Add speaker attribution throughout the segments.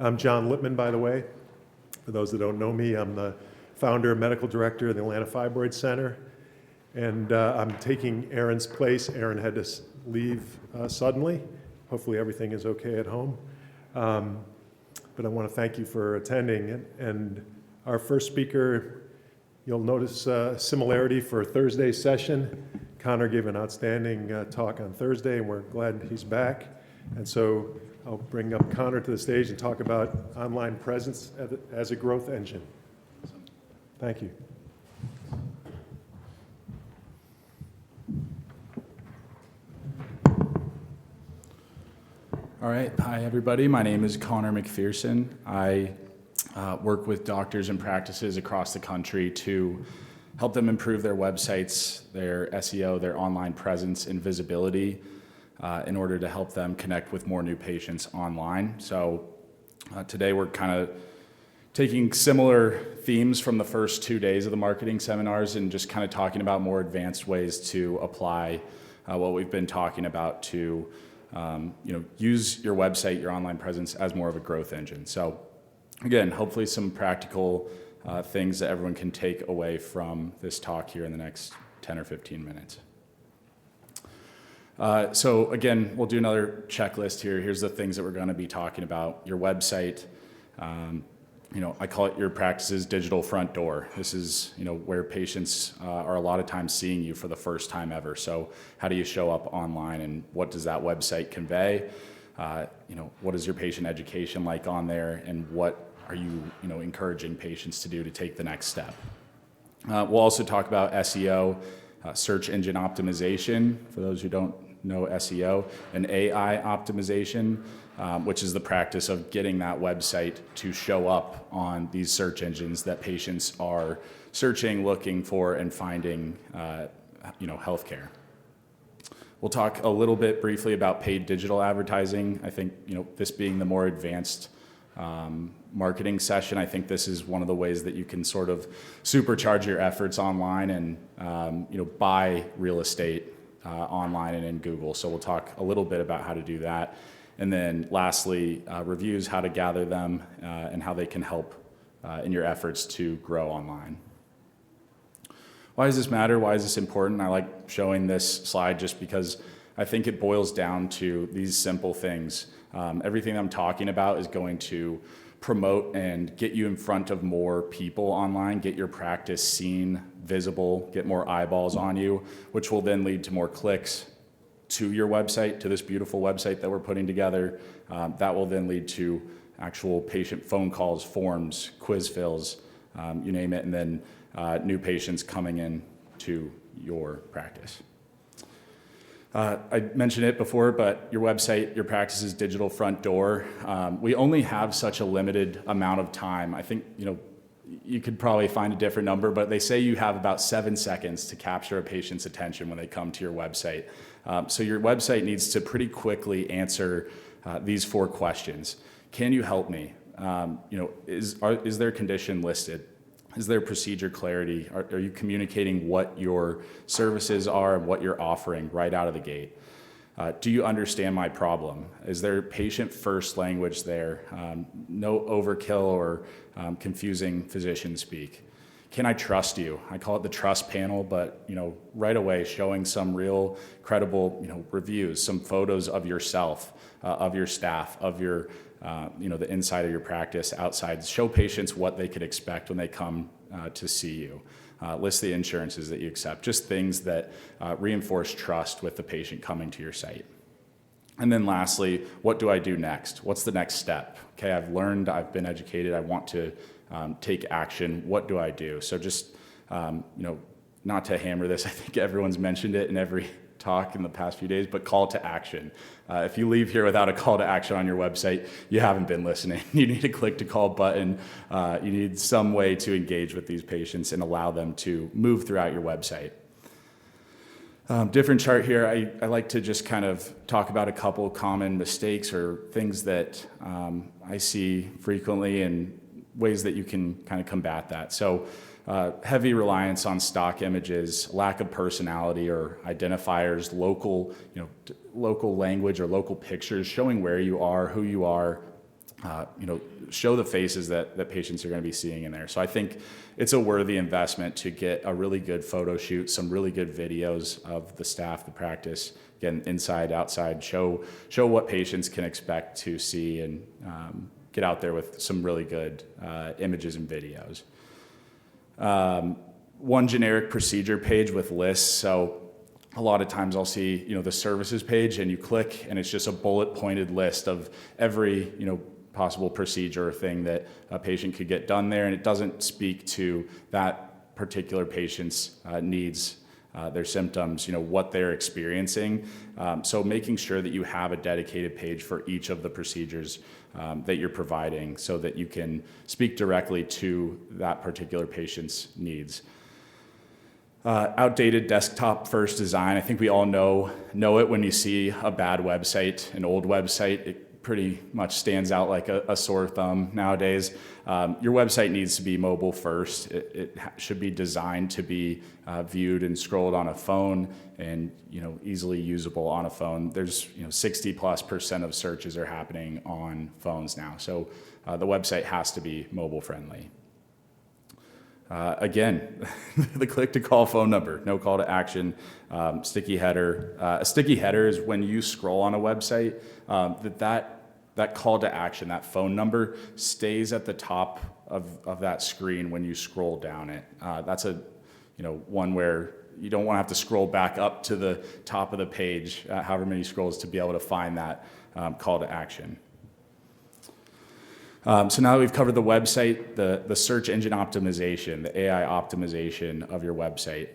Speaker 1: I'm John Lippman, by the way. For those that don't know me, I'm the founder and medical director of the Atlanta Fibroid Center. And I'm taking Aaron's place. Aaron had to leave suddenly. Hopefully everything is okay at home. But I want to thank you for attending. And our first speaker, you'll notice a similarity for Thursday's session. Connor gave an outstanding talk on Thursday, and we're glad he's back. And so I'll bring up Connor to the stage and talk about online presence as a growth engine. Thank you.
Speaker 2: All right. Hi, everybody. My name is Connor McPherson. I work with doctors and practices across the country to help them improve their websites, their SEO, their online presence and visibility in order to help them connect with more new patients online. So today we're kind of taking similar themes from the first 2 days of the marketing seminars and just kind of talking about more advanced ways to apply what we've been talking about to use your website, your online presence as more of a growth engine. So again, hopefully some practical things that everyone can take away from this talk here in the next 10 or 15 minutes. So again, we'll do another checklist here. Here's the things that we're going to be talking about. Your website, I call it your practice's digital front door. This is, where patients are a lot of times seeing you for the first time ever. So how do you show up online and what does that website convey? What is your patient education like on there, and what are you, encouraging patients to do to take the next step? We'll also talk about SEO, search engine optimization, for those who don't know SEO, and AI optimization, which is the practice of getting that website to show up on these search engines that patients are searching, looking for, and finding, healthcare. We'll talk a little bit briefly about paid digital advertising. I think, this being the more advanced marketing session, I think this is one of the ways that you can sort of supercharge your efforts online and, buy real estate online and in Google. So we'll talk a little bit about how to do that. And then lastly, reviews, how to gather them, and how they can help in your efforts to grow online. Why does this matter? Why is this important? I like showing this slide just because I think it boils down to these simple things. Everything I'm talking about is going to promote and get you in front of more people online, get your practice seen, visible, get more eyeballs on you, which will then lead to more clicks to your website, to this beautiful website that we're putting together. That will then lead to actual patient phone calls, forms, quiz fills, you name it, and then new patients coming in to your practice. I mentioned it before, but your website, your practice's digital front door, we only have such a limited amount of time. I think, you could probably find a different number, but they say you have about 7 seconds to capture a patient's attention when they come to your website. So your website needs to pretty quickly answer these 4 questions. Can you help me? Is their condition listed? Is there procedure clarity? Are you communicating what your services are and what you're offering right out of the gate? Do you understand my problem? Is there patient first language there? No overkill or confusing physician speak. Can I trust you? I call it the trust panel, but right away showing some real credible reviews, some photos of yourself, of your staff, of your the inside of your practice, outside. Show patients what they could expect when they come to see you. List the insurances that you accept, just things that reinforce trust with the patient coming to your site. And then lastly, what do I do next? What's the next step? Okay, I've learned, I've been educated, I want to take action. What do I do? So just, not to hammer this, I think everyone's mentioned it in every talk in the past few days, but call to action. If you leave here without a call to action on your website, you haven't been listening. You need a click to call button. You need some way to engage with these patients and allow them to move throughout your website. Different chart here. I like to just kind of talk about a couple common mistakes or things that I see frequently and ways that you can kind of combat that. So heavy reliance on stock images, lack of personality or identifiers, local language or local pictures showing where you are, who you are, show the faces that patients are going to be seeing in there. So I think it's a worthy investment to get a really good photo shoot, some really good videos of the staff, the practice, again, inside, outside, show what patients can expect to see, and get out there with some really good images and videos. One generic procedure page with lists. So a lot of times I'll see, the services page, and you click and it's just a bullet pointed list of every, possible procedure or thing that a patient could get done there. And it doesn't speak to that particular patient's needs, their symptoms, what they're experiencing. So making sure that you have a dedicated page for each of the procedures that you're providing, so that you can speak directly to that particular patient's needs. Outdated desktop first design. I think we all know it when you see a bad website, an old website. It pretty much stands out like a sore thumb nowadays. Your website needs to be mobile first. It should be designed to be viewed and scrolled on a phone, and easily usable on a phone. There's 60+% of searches are happening on phones now, so the website has to be mobile friendly. Again, the click to call phone number, no call to action, sticky header. A sticky header is when you scroll on a website, that call to action, that phone number, stays at the top of that screen when you scroll down it. That's one where you don't want to have to scroll back up to the top of the page, however many scrolls, to be able to find that call to action. So now that we've covered the website, the search engine optimization, the AI optimization of your website.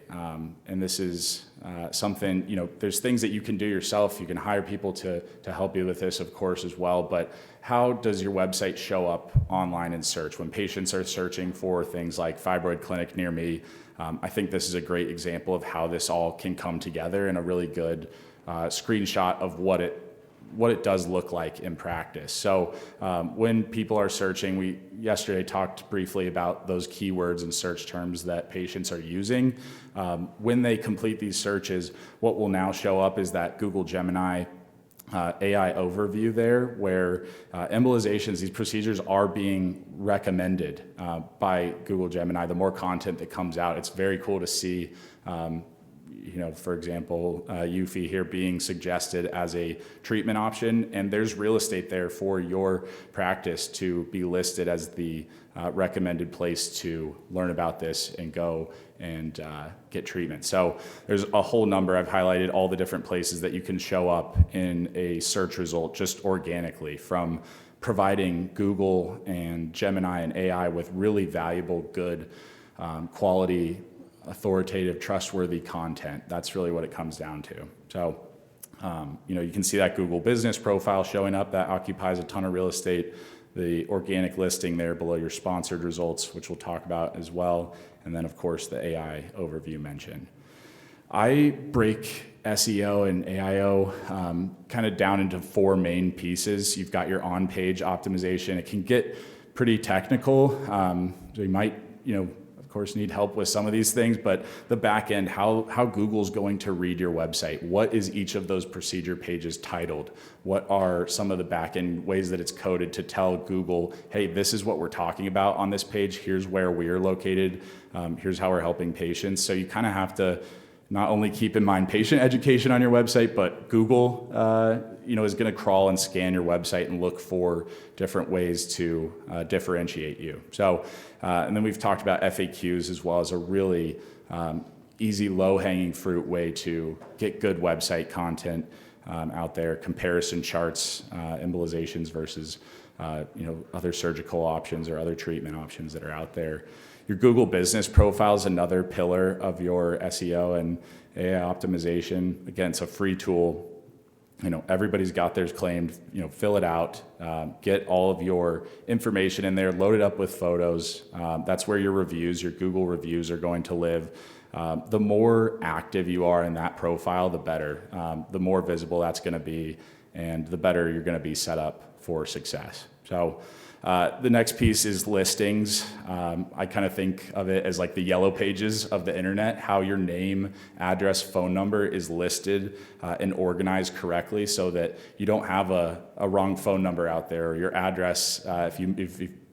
Speaker 2: And this is something, there's things that you can do yourself. You can hire people to help you with this, of course, as well. But how does your website show up online in search? When patients are searching for things like fibroid clinic near me, I think this is a great example of how this all can come together in a really good screenshot of what it does look like in practice. So when people are searching, we yesterday talked briefly about those keywords and search terms that patients are using. When they complete these searches, what will now show up is that Google Gemini AI overview there, where embolizations, these procedures are being recommended by Google Gemini. The more content that comes out, it's very cool to see. For example, Eufy here being suggested as a treatment option, and there's real estate there for your practice to be listed as the recommended place to learn about this and go and get treatment. So there's a whole number. I've highlighted all the different places that you can show up in a search result just organically, from providing Google and Gemini and AI with really valuable, good quality, authoritative, trustworthy content. That's really what it comes down to. So, you can see that Google business profile showing up. That occupies a ton of real estate. The organic listing there below your sponsored results, which we'll talk about as well. And then, of course, the AI overview mentioned. I break SEO and AIO kind of down into four main pieces. You've got your on-page optimization. It can get pretty technical. So you might, of course, need help with some of these things, but the back end, how Google's going to read your website. What is each of those procedure pages titled? What are some of the back end ways that it's coded to tell Google, hey, this is what we're talking about on this page. Here's where we're located. Here's how we're helping patients. So you kind of have to not only keep in mind patient education on your website, but Google, is going to crawl and scan your website and look for different ways to differentiate you. So, and then we've talked about FAQs as well as a really easy, low-hanging fruit way to get good website content out there. Comparison charts, embolizations versus other surgical options or other treatment options that are out there. Your Google business profile is another pillar of your SEO and AI optimization. Again, it's a free tool. Everybody's got theirs claimed. Fill it out. Get all of your information in there. Load it up with photos. That's where your reviews, your Google reviews, are going to live. the more active you are in that profile, the better. The more visible that's going to be, and the better you're going to be set up for success. So the next piece is listings. I kind of think of it as like the yellow pages of the internet, how your name, address, phone number is listed and organized correctly so that you don't have a wrong phone number out there, or your address, if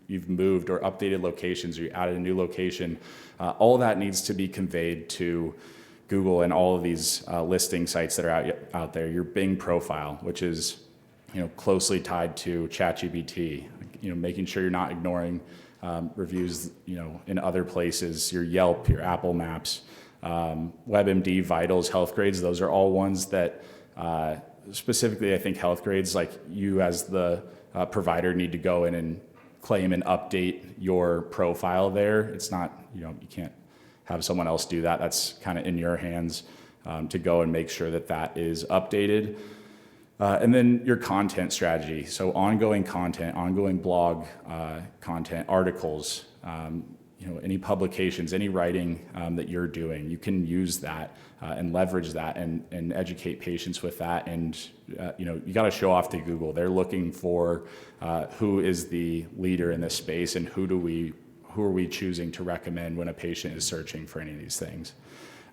Speaker 2: you've moved or updated locations, or you added a new location, all that needs to be conveyed to Google and all of these listing sites that are out there. Your Bing profile, which is closely tied to ChatGPT, making sure you're not ignoring reviews, in other places, your Yelp, your Apple Maps, WebMD, Vitals, Health Grades. Those are all ones that specifically, I think Health Grades, like you as the provider need to go in and claim and update your profile there. It's not, you can't have someone else do that. That's kind of in your hands to go and make sure that that is updated. And then your content strategy. So ongoing content, ongoing blog content, articles, any publications, any writing that you're doing, you can use that and leverage that and educate patients with that. And, you got to show off to Google. They're looking for who is the leader in this space, and who are we choosing to recommend when a patient is searching for any of these things.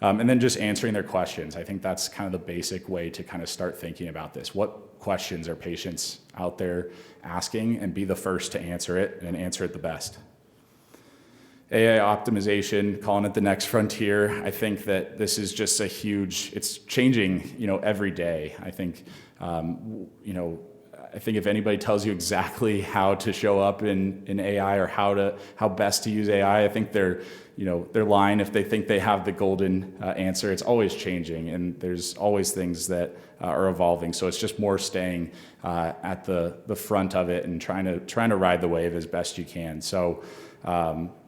Speaker 2: And then just answering their questions. I think that's kind of the basic way to kind of start thinking about this. What questions are patients out there asking, and be the first to answer it, and answer it the best. AI optimization, calling it the next frontier. I think that this is just it's changing, every day. I think, I think if anybody tells you exactly how to show up in AI, or how best to use AI, I think they're lying if they think they have the golden answer. It's always changing, and there's always things that are evolving. So it's just more staying at the front of it and trying to ride the wave as best you can. So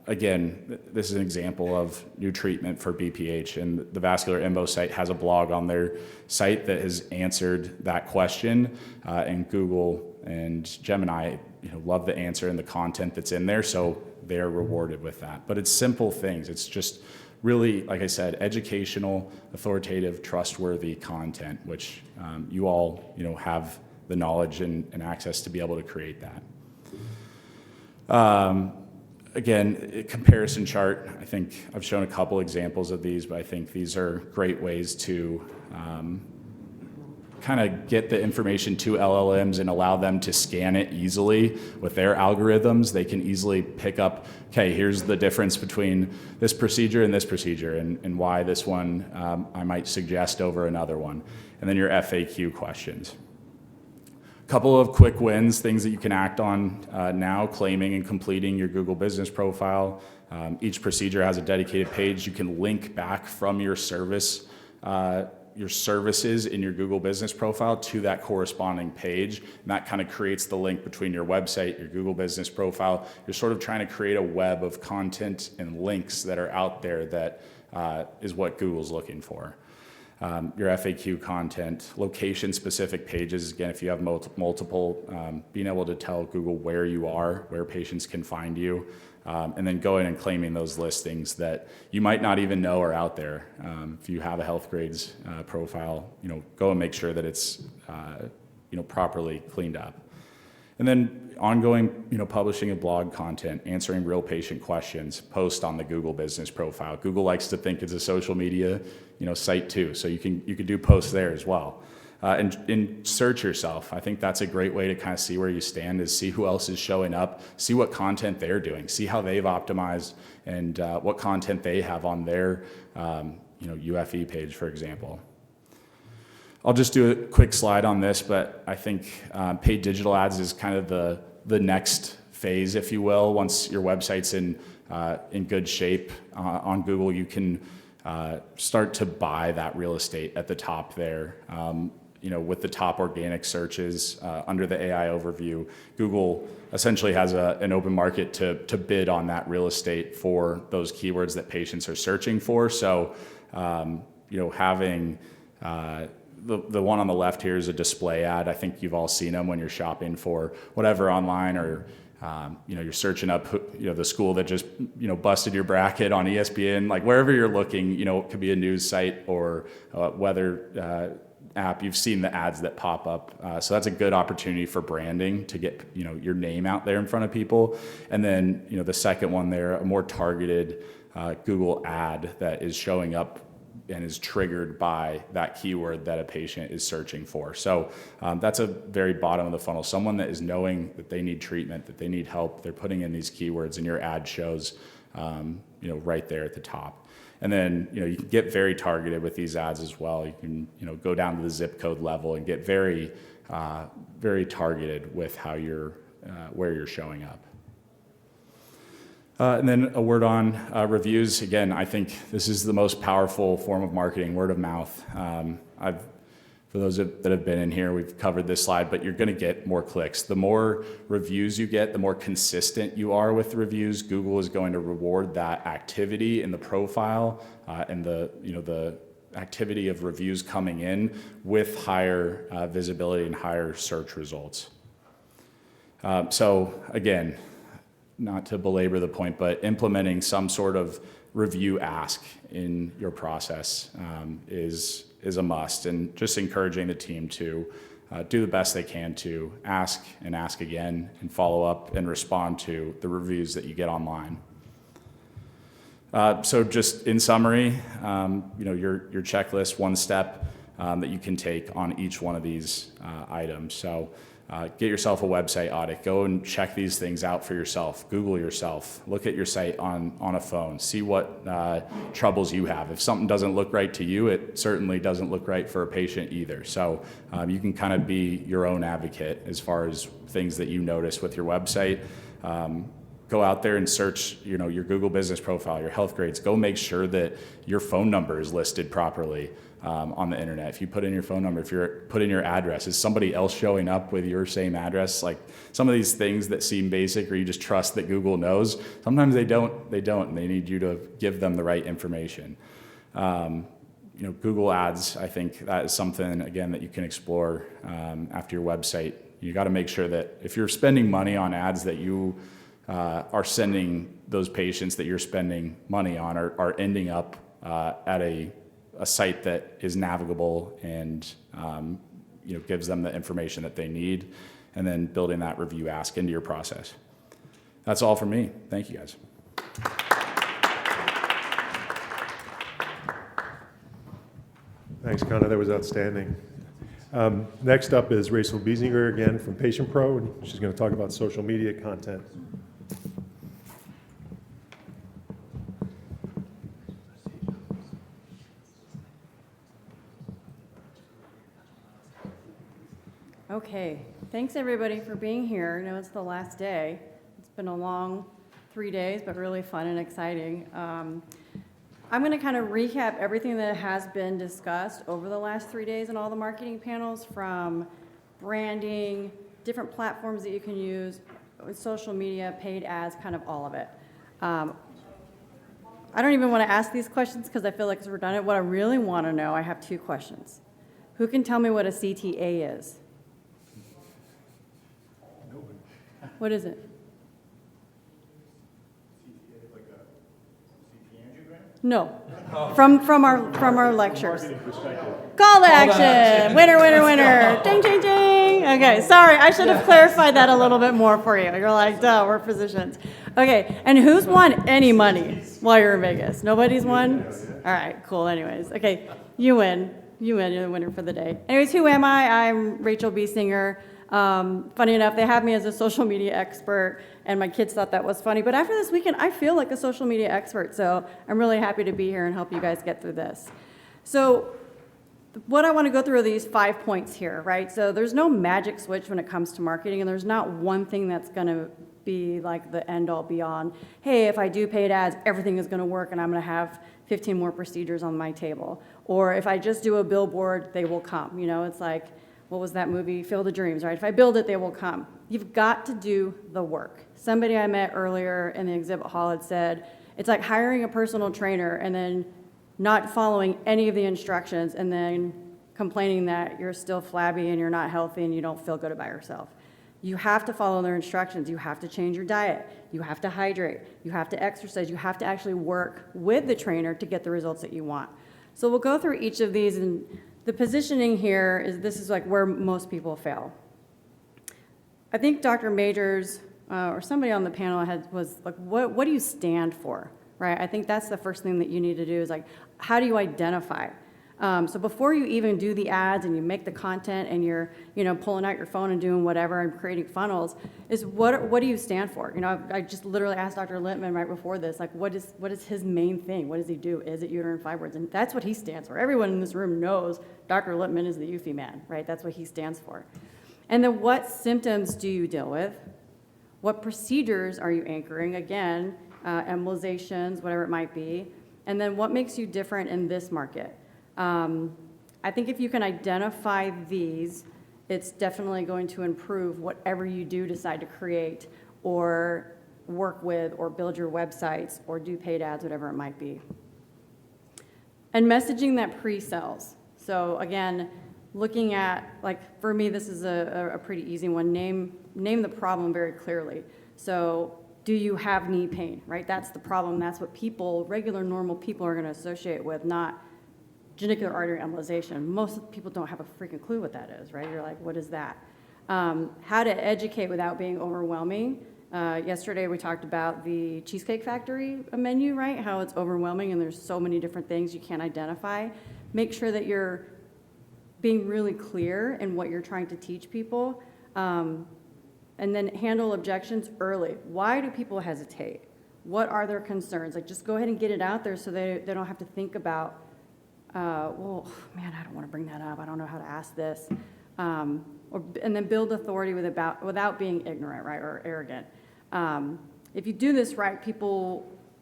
Speaker 2: again, this is an example of new treatment for BPH, and the Vascular Embo site has a blog on their site that has answered that question, and Google and Gemini love the answer and the content that's in there, so they're rewarded with that. But it's simple things. It's just really, like I said, educational, authoritative, trustworthy content, which you all have the knowledge and access to be able to create that. Again, comparison chart. I think I've shown a couple examples of these, but I think these are great ways to kind of get the information to LLMs and allow them to scan it easily with their algorithms. They can easily pick up, okay, here's the difference between this procedure and this procedure, and why this one I might suggest over another one. And then your FAQ questions. Couple of quick wins, things that you can act on now: claiming and completing your Google business profile. Each procedure has a dedicated page. You can link back from your services in your Google business profile to that corresponding page. And that kind of creates the link between your website, your Google business profile. You're sort of trying to create a web of content and links that are out there that is what Google's looking for. Your FAQ content, location-specific pages. Again, if you have multiple, being able to tell Google where you are, where patients can find you, and then going and claiming those listings that you might not even know are out there. If you have a Health Grades profile, go and make sure that it's properly cleaned up. And then ongoing, publishing of blog content, answering real patient questions, post on the Google business profile. Google likes to think it's a social media, site too, so you can do posts there as well. And search yourself. I think that's a great way to kind of see where you stand, is see who else is showing up, see what content they're doing, see how they've optimized, and what content they have on their UFE page, for example. I'll just do a quick slide on this, but I think paid digital ads is kind of the next phase, if you will. Once your website's in good shape on Google, you can start to buy that real estate at the top there. With the top organic searches under the AI overview, Google essentially has an open market to bid on that real estate for those keywords that patients are searching for. So, having the one on the left here is a display ad. I think you've all seen them when you're shopping for whatever online, or You're searching up, the school that just, busted your bracket on ESPN, like wherever you're looking, it could be a news site or weather app. You've seen the ads that pop up. So that's a good opportunity for branding to get, your name out there in front of people. And then, the second one there, a more targeted Google ad that is showing up and is triggered by that keyword that a patient is searching for. So that's a very bottom of the funnel. Someone that is knowing that they need treatment, that they need help, they're putting in these keywords, and your ad shows, right there at the top. And then, you can get very targeted with these ads as well. You can, go down to the zip code level and get very, very targeted with how where you're showing up. And then a word on reviews. Again, I think this is the most powerful form of marketing, word of mouth. For those that have been in here, we've covered this slide, but you're going to get more clicks. The more reviews you get, the more consistent you are with the reviews. Google is going to reward that activity in the profile and the activity of reviews coming in with higher visibility and higher search results. So again, not to belabor the point, but implementing some sort of review ask in your process is a must, and just encouraging the team to do the best they can to ask and ask again and follow up and respond to the reviews that you get online. So just in summary, your checklist, one step that you can take on each one of these items. So get yourself a website audit. Go and check these things out for yourself. Google yourself. Look at your site on a phone. See what troubles you have. If something doesn't look right to you, it certainly doesn't look right for a patient either. So you can kind of be your own advocate as far as things that you notice with your website. Go out there and search, your Google business profile, your health grades. Go make sure that your phone number is listed properly on the internet. If you put in your phone number, if you're put in your address, is somebody else showing up with your same address? Like some of these things that seem basic, or you just trust that Google knows, sometimes they don't, and they need you to give them the right information. Google Ads, I think that is something, again, that you can explore after your website. You got to make sure that if you're spending money on ads, that you are sending those patients that you're spending money on are ending up at a site that is navigable and gives them the information that they need, and then building that review ask into your process. That's all from me. Thank you, guys.
Speaker 1: Thanks, Connor. That was outstanding. Next up is Rachel Biesinger again from Patient Pro, and she's going to talk about social media content.
Speaker 3: Okay, thanks everybody for being here. I know it's the last day. It's been a long 3 days, but really fun and exciting. I'm going to kind of recap everything that has been discussed over the last 3 days in all the marketing panels, from branding, different platforms that you can use, social media, paid ads, kind of all of it. I don't even want to ask these questions because I feel like it's redundant. What I really want to know, I have 2 questions. Who can tell me what a CTA is? What is it? No, from our lectures. Call to action. Winner, winner, winner. Ding, ding, ding. Okay, sorry, I should have clarified that a little bit more for you. You're like, duh, we're physicians. Okay, and who's won any money while you're in Vegas? Nobody's won? All right, cool. Anyways, okay, you win. You're the winner for the day. Anyways, who am I? I'm Rachel Biesinger. Funny enough, they have me as a social media expert, and my kids thought that was funny. But after this weekend, I feel like a social media expert, so I'm really happy to be here and help you guys get through this. So what I want to go through are these 5 points here, right? So there's no magic switch when it comes to marketing, and there's not one thing that's going to be like the end-all be-all. Hey, if I do paid ads, everything is going to work, and I'm going to have 15 more procedures on my table. Or if I just do a billboard, they will come. It's like, what was that movie, Field of Dreams, right? If I build it, they will come. You've got to do the work. Somebody I met earlier in the exhibit hall had said, it's like hiring a personal trainer and then not following any of the instructions and then complaining that you're still flabby and you're not healthy and you don't feel good about yourself. You have to follow their instructions. You have to change your diet. You have to hydrate. You have to exercise. You have to actually work with the trainer to get the results that you want. So we'll go through each of these, and the positioning here is, this is like where most people fail. I think Dr. Majors or somebody on the panel was like, what do you stand for, right? I think that's the first thing that you need to do is like, how do you identify? So before you even do the ads and you make the content and you're, pulling out your phone and doing whatever and creating funnels, is what do you stand for? I just literally asked Dr. Littman right before this, like, what is his main thing? What does he do? Is it uterine fibroids? And that's what he stands for. Everyone in this room knows Dr. Littman is the Eufy man, right? That's what he stands for. And then what symptoms do you deal with? What procedures are you anchoring? Again, embolizations, whatever it might be. And then what makes you different in this market? I think if you can identify these, it's definitely going to improve whatever you do decide to create or work with or build your websites or do paid ads, whatever it might be. And messaging that pre-sells. So again, looking at, like, for me, this is a pretty easy one. Name the problem very clearly. So do you have knee pain, right? That's the problem. That's what people, regular, normal people are going to associate with, not genicular artery embolization. Most people don't have a freaking clue what that is, right? You're like, what is that? How to educate without being overwhelming. Yesterday we talked about the Cheesecake Factory menu, right? How it's overwhelming and there's so many different things you can't identify. Make sure that you're being really clear in what you're trying to teach people. And then handle objections early. Why do people hesitate? What are their concerns? Like, just go ahead and get it out there so they don't have to think about, well, man, I don't want to bring that up. I don't know how to ask this. And then build authority without being ignorant, right, or arrogant. If you do this right,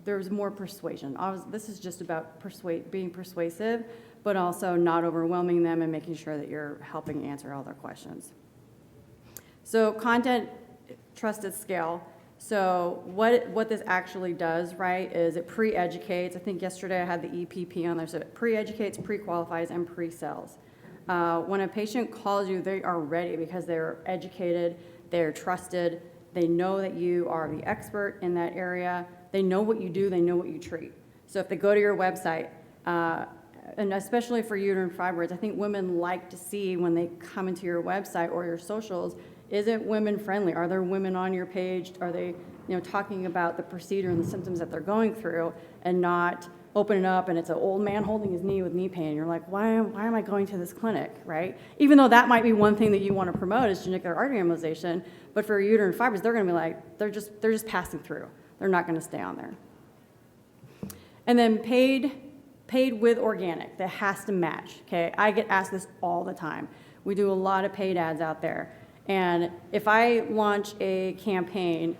Speaker 3: there's more persuasion. This is just about being persuasive, but also not overwhelming them and making sure that you're helping answer all their questions. So content, trust at scale. So what this actually does, right, is it pre-educates. I think yesterday I had the EPP on there. So it pre-educates, pre-qualifies, and pre-sells. When a patient calls you, they are ready because they're educated, they're trusted, they know that you are the expert in that area, they know what you do, they know what you treat. So if they go to your website, and especially for uterine fibroids, I think women like to see when they come into your website or your socials, is it women friendly? Are there women on your page? Are they, talking about the procedure and the symptoms that they're going through and not opening up and it's an old man holding his knee with knee pain? You're like, why am I going to this clinic, right? Even though that might be one thing that you want to promote is genicular artery embolization, but for uterine fibroids, they're going to be like, they're just passing through. They're not going to stay on there. And then paid with organic, that has to match, okay? I get asked this all the time. We do a lot of paid ads out there. And if I launch a campaign,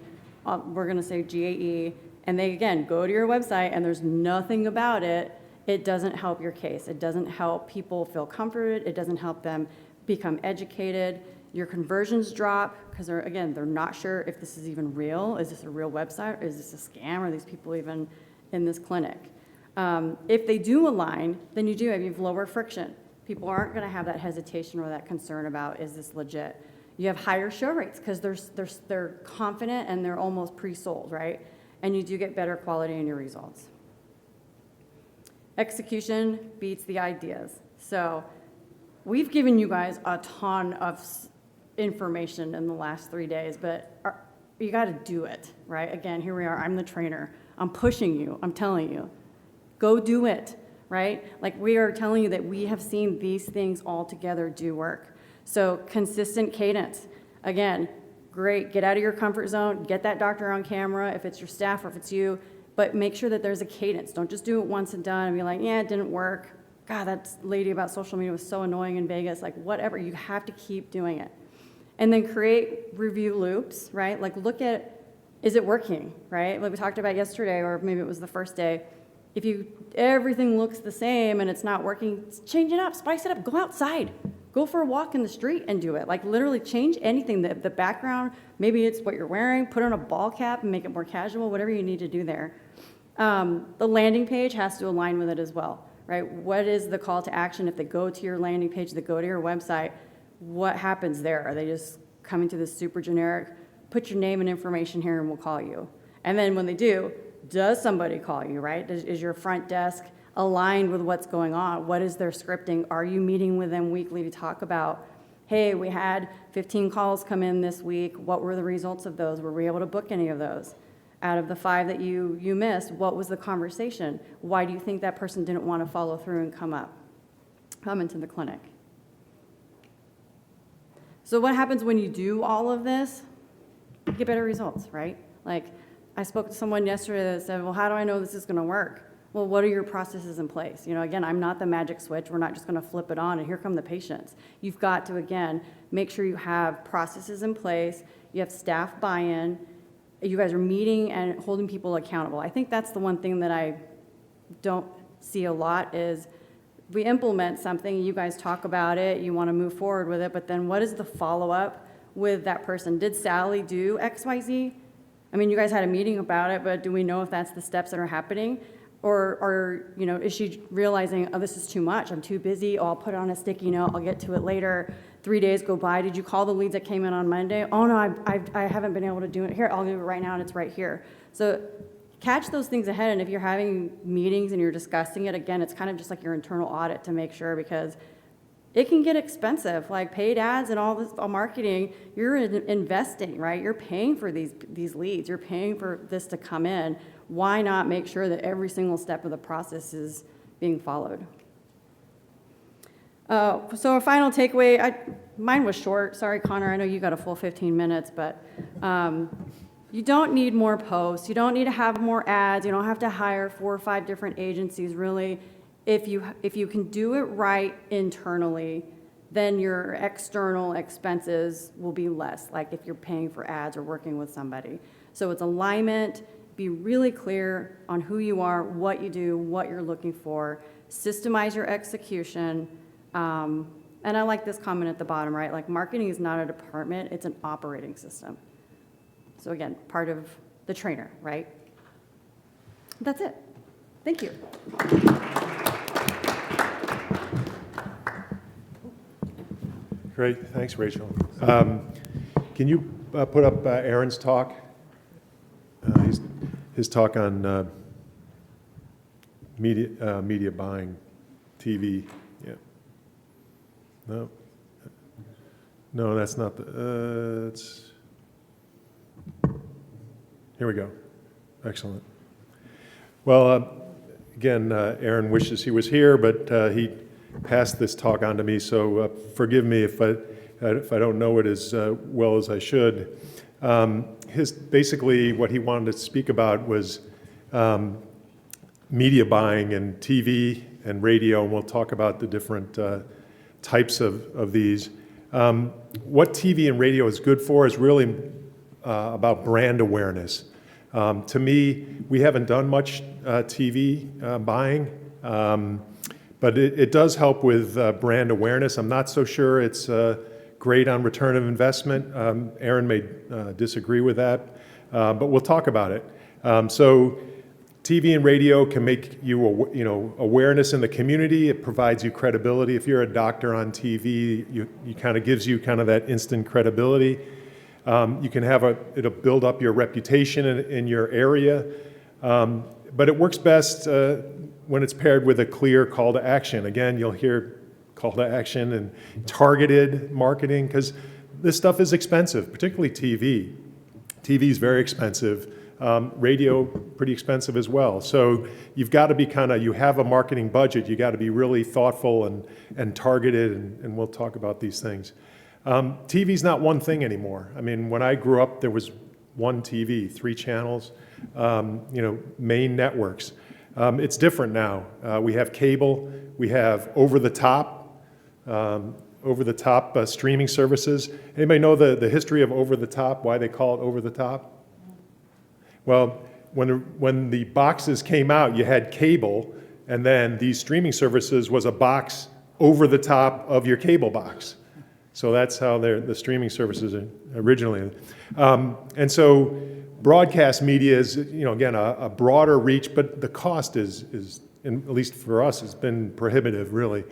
Speaker 3: we're going to say GAE, and they, again, go to your website and there's nothing about it, it doesn't help your case. It doesn't help people feel comforted. It doesn't help them become educated. Your conversions drop because, they're not sure if this is even real. Is this a real website? Is this a scam? Are these people even in this clinic? If they do align, then you have lower friction. People aren't going to have that hesitation or that concern about, is this legit? You have higher show rates because they're confident and they're almost pre-sold, right? And you do get better quality in your results. Execution beats the ideas. So we've given you guys a ton of information in the last 3 days, but you got to do it, right? Again, here we are. I'm the trainer. I'm pushing you. I'm telling you. Go do it, right? Like, we are telling you that we have seen these things all together do work. So consistent cadence. Again, great. Get out of your comfort zone. Get that doctor on camera if it's your staff or if it's you. But make sure that there's a cadence. Don't just do it once and done and be like, yeah, it didn't work. God, that lady about social media was so annoying in Vegas. Like, whatever. You have to keep doing it. And then create review loops, right? Like, look at, is it working, right? Like we talked about yesterday, or maybe it was the first day. If everything looks the same and it's not working, change it up, spice it up, go outside. Go for a walk in the street and do it. Like, literally change anything. The background, maybe it's what you're wearing, put on a ball cap and make it more casual, whatever you need to do there. The landing page has to align with it as well, right? What is the call to action? If they go to your landing page, they go to your website, what happens there? Are they just coming to this super generic, put your name and information here and we'll call you. And then when they do, does somebody call you, right? Is your front desk aligned with what's going on? What is their scripting? Are you meeting with them weekly to talk about, hey, we had 15 calls come in this week. What were the results of those? Were we able to book any of those? Out of the 5 that you missed, what was the conversation? Why do you think that person didn't want to follow through and come into the clinic? So what happens when you do all of this? You get better results, right? Like, I spoke to someone yesterday that said, well, how do I know this is going to work? Well, what are your processes in place? You know, again, I'm not the magic switch. We're not just going to flip it on and here come the patients. You've got to, again, make sure you have processes in place. You have staff buy-in. You guys are meeting and holding people accountable. I think that's the one thing that I don't see a lot is we implement something, you guys talk about it, you want to move forward with it, but then what is the follow-up with that person? Did Sally do X, Y, Z? I mean, you guys had a meeting about it, but do we know if that's the steps that are happening? Or you know, is she realizing, oh, this is too much, I'm too busy, oh, I'll put it on a sticky note, I'll get to it later. 3 days go by, did you call the leads that came in on Monday? Oh no, I haven't been able to do it. Here, I'll do it right now and it's right here. So catch those things ahead, and if you're having meetings and you're discussing it, again, it's kind of just like your internal audit to make sure, because it can get expensive, like paid ads and all this, all marketing, you're investing, right? You're paying for these leads, you're paying for this to come in. Why not make sure that every single step of the process is being followed? So a final takeaway, mine was short. Sorry, Connor, I know you got a full 15 minutes, but you don't need more posts. You don't need to have more ads. You don't have to hire 4 or 5 different agencies, really. If you can do it right internally, then your external expenses will be less, like if you're paying for ads or working with somebody. So it's alignment, be really clear on who you are, what you do, what you're looking for, systemize your execution, and I like this comment at the bottom, right? Like, marketing is not a department, it's an operating system. So again, part of the trainer, right? That's it. Thank you.
Speaker 1: Great, thanks, Rachel. Can you put up Aaron's talk? His talk on media buying, TV. Yeah. No, that's not the. It's. Here we go. Excellent. Well, again, Aaron wishes he was here, but he passed this talk on to me, so forgive me if I don't know it as well as I should. Basically what he wanted to speak about was media buying and TV and radio, and we'll talk about the different types of these. What TV and radio is good for is really about brand awareness. To me, we haven't done much TV buying, but it does help with brand awareness. I'm not so sure it's great on return of investment. Aaron may disagree with that, but we'll talk about it. So TV and radio can make you awareness in the community. It provides you credibility. If you're a doctor on TV, you kind of gives you kind of that instant credibility. You can it'll build up your reputation in your area, but it works best when it's paired with a clear call to action. Again, you'll hear call to action and targeted marketing, because this stuff is expensive, particularly TV. TV is very expensive. Radio, pretty expensive as well. So you've got to be you have a marketing budget, you got to be really thoughtful and targeted, and we'll talk about these things. TV's not one thing anymore. I mean, when I grew up, there was one TV, 3 channels, main networks. It's different now. We have cable, we have over-the-top streaming services. Anybody know the history of over-the-top, why they call it over-the-top? Well, when the boxes came out, you had cable, and then these streaming services was a box over the top of your cable box. So that's how the streaming services originally. And so broadcast media is, again, a broader reach, but the cost is at least for us, has been prohibitive, really.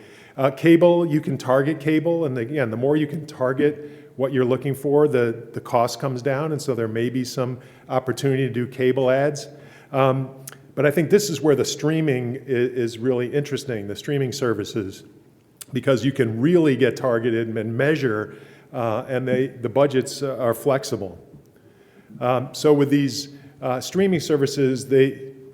Speaker 1: Cable, you can target cable, and again, the more you can target what you're looking for, the cost comes down, and so there may be some opportunity to do cable ads. But I think this is where the streaming is really interesting, the streaming services, because you can really get targeted and measure, and the budgets are flexible. So with these streaming services,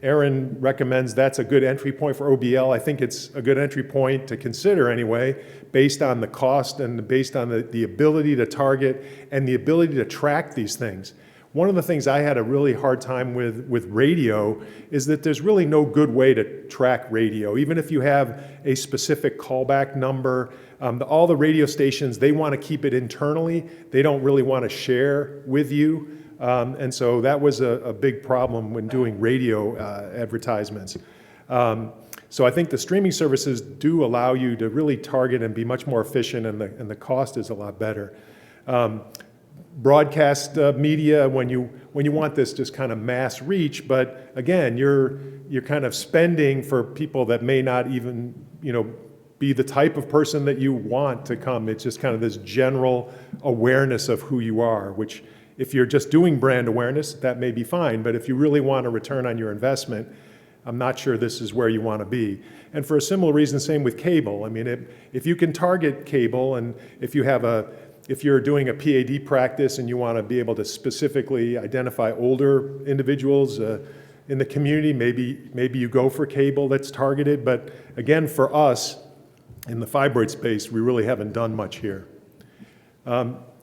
Speaker 1: Aaron recommends that's a good entry point for OBL. I think it's a good entry point to consider anyway, based on the cost and based on the ability to target and the ability to track these things. One of the things I had a really hard time with radio is that there's really no good way to track radio. Even if you have a specific callback number, all the radio stations, they want to keep it internally. They don't really want to share with you. And so that was a big problem when doing radio advertisements. So I think the streaming services do allow you to really target and be much more efficient, and the cost is a lot better. Broadcast media, when you want this just kind of mass reach, but again, you're kind of spending for people that may not even, be the type of person that you want to come. It's just kind of this general awareness of who you are, which if you're just doing brand awareness, that may be fine, but if you really want a return on your investment, I'm not sure this is where you want to be. And for a similar reason, same with cable. I mean, if you can target cable, and if you're doing a PAD practice and you want to be able to specifically identify older individuals in the community, maybe you go for cable that's targeted. But again, for us, in the fibroid space, we really haven't done much here.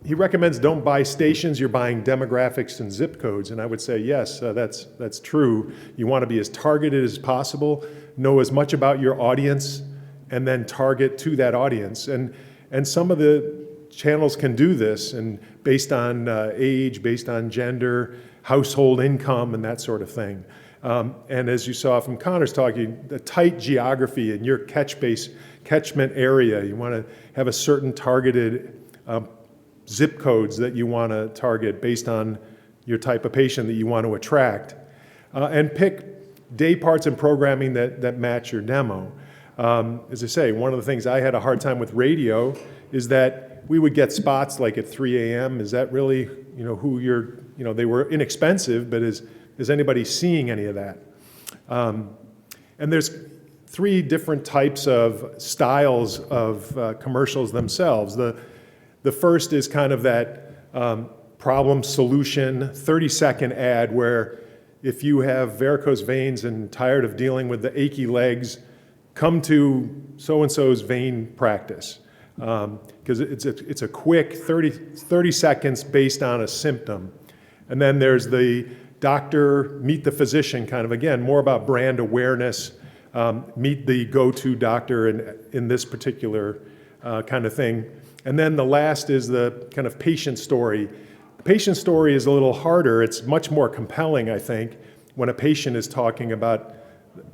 Speaker 1: He recommends don't buy stations, you're buying demographics and zip codes. And I would say, yes, that's true. You want to be as targeted as possible, know as much about your audience, and then target to that audience. And some of the channels can do this, and based on age, based on gender, household income, and that sort of thing. And as you saw from Connor's talk, the tight geography in your catchment area, you want to have a certain targeted zip codes that you want to target based on your type of patient that you want to attract. And pick day parts and programming that match your demo. As I say, one of the things I had a hard time with radio is that we would get spots like at 3 a.m. Is that really, who you're, they were inexpensive, but is anybody seeing any of that? And there's 3 different types of styles of commercials themselves. The first is kind of that problem solution 30-second ad where if you have varicose veins and tired of dealing with the achy legs, come to so-and-so's vein practice. Because it's a quick 30 seconds based on a symptom. And then there's the doctor, meet the physician kind of, again, more about brand awareness, meet the go-to doctor in this particular kind of thing. And then the last is the kind of patient story. The patient story is a little harder. It's much more compelling, I think, when a patient is talking about,